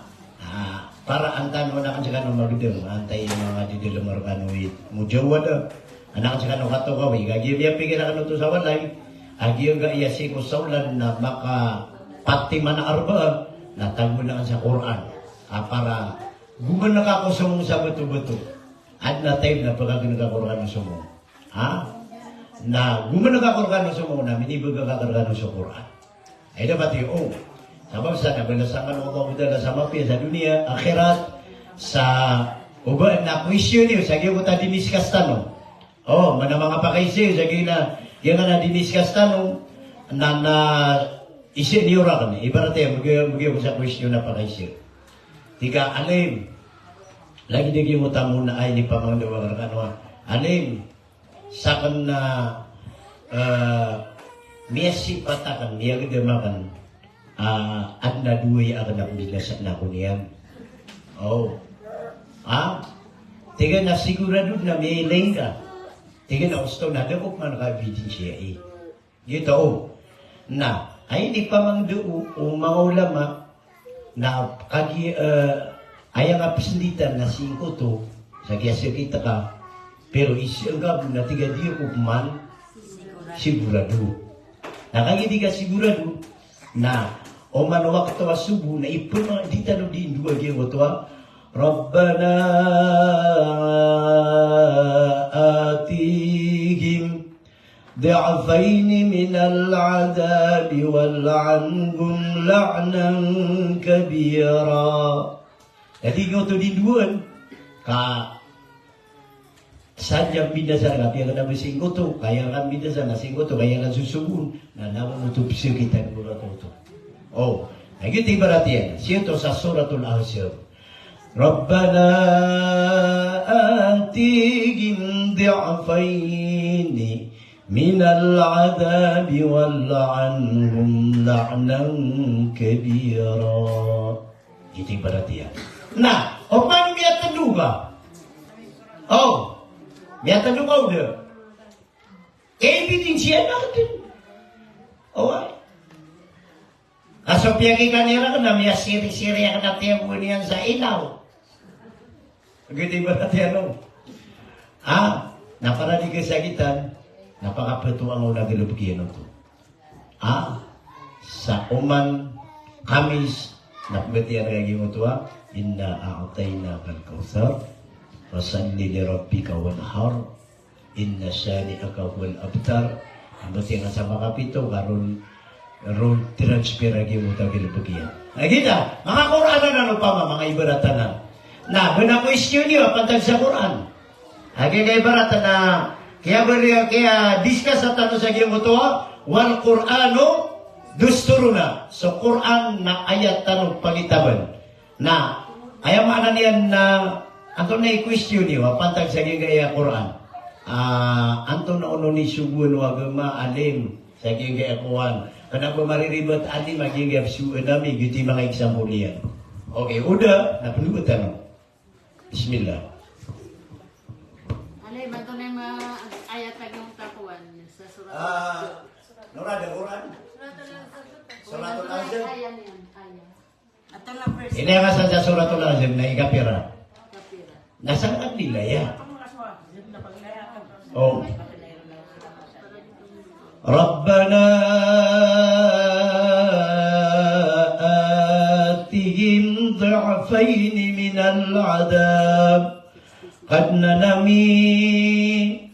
S1: para antan mo na kansakan ng magdil antay yung mga didil markanoid mujawad anak kansakan ng kato kaway gagi niya pigiran ka ito sa walay agi yung gaiyasi ko saulan na maka pati man arba na tagmo na sa Quran para guman na kako sumong sa betul-betul at na time na pagkagin ka Quran sumong na guman na ka Quran sumong na minibag ka Quran sa Quran ay dapat yung sabab sa nabalasangan mo kamuda sa mapi sa dunia akhirat sa uba na question niyo sa giyo ko ta diniskas tanong mana mga pakaisi sa giyo na yan na diniskas tanong na isi niyo ra kan ibaratnya bagi sa question na pakaisi tiga alim lagi dia mo tamu na ay ni pamangdawa kan alim sakan na miyasi patakan niya gede makan adna duwe akan ako bilasan na ko niyan tiga na sigurado na may lengka tiga na gusto na dakop man ka bidin siya gitu na ay di pamangdawa o mga ulama na kagi ayang apisenditan na singko to sa kiyasa kita ka pero isiagab na tiga dia ko man sigurado na kagi di ka sigurado na o manawa katawa subu na ipun mga dita no di indua dia watwa Rabbana atihim ضعفين من العذاب والعنهم لعنا كبيرا. Jadi ngoto di duan ka saja bidasar ka piang na bisingko to kaya kan bidasar na singko to kaya kan susubun na naman utup siya kita bulat to. Lagi ibarat yan. Siya to sa suratul Ahzab. Rabbana atihim ضعفين من العذاب والعنهم لعنا كبيرا. Gitu berarti ya. Nah, paano biya taduga? Biya taduga udah. Evidensya natin. Kaso piyagi kanira ka na miya siri-siri ka na tiyago niyan sa ilaw. Gitu berarti ya. Napara di kesakitan. Napakapetuang ang nagilubgian ito. Sa uman Kamis, napagatian kaya ito inna a'atayna kal-kawthar, Fasalli li rabbika wanhar inna syani'aka huwal abtar. Ang penting nga sa makapito karon transfer lagi mo tagil bagian. Kita, mga Quran na pa mga ibaratan na. Na, bina question niyo pantag sa Quran. Agi kay ibaratan na kaya discuss sa tanong sa giyo to wal Qur'anu dusturuna. So Quran na ayat tanong pagitaban. Na ayam ana niyan na anto na i-question niyo pantag sa giyo kaya Quran. Anto na uno ni sugun wagama alim sa giyo kaya Quran. Kenapa mariribet adi maging gapsu nami gitu mga example yan. Okay, udah na penubutan. Bismillah.
S3: Alay, bago na yung ayat lagi yung tapuan sa surat.
S1: Nora ada Quran? Suratul Azim.
S3: Ayan yan, ayan.
S2: Ito na verse.
S1: Ini yang asal sa Suratul Azim na ikapira.
S3: Kapira.
S1: Nasaan nila ya? Oh. Rabbana atihim du'afain minal adab qad nanami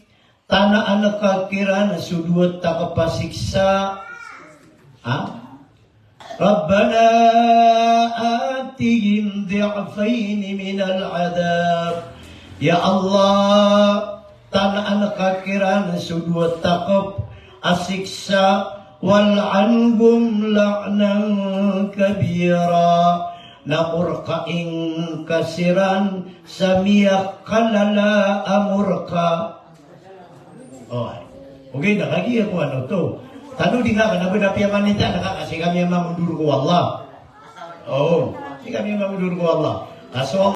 S1: tanaan kakiran sudut tak pasiksa Rabbana atihim du'afain minal adab ya Allah tanaan kakiran sudut takap asiksa wal'anhum la'nan kabira namurka ing kasiran samiyak kalala amurka. Oh, okay, nakagi ako ano to. Tano di nga ka nabi manita nakakasi kami ang mamundur ko Allah. Oh, si kami ang mamundur ko Allah. Kaso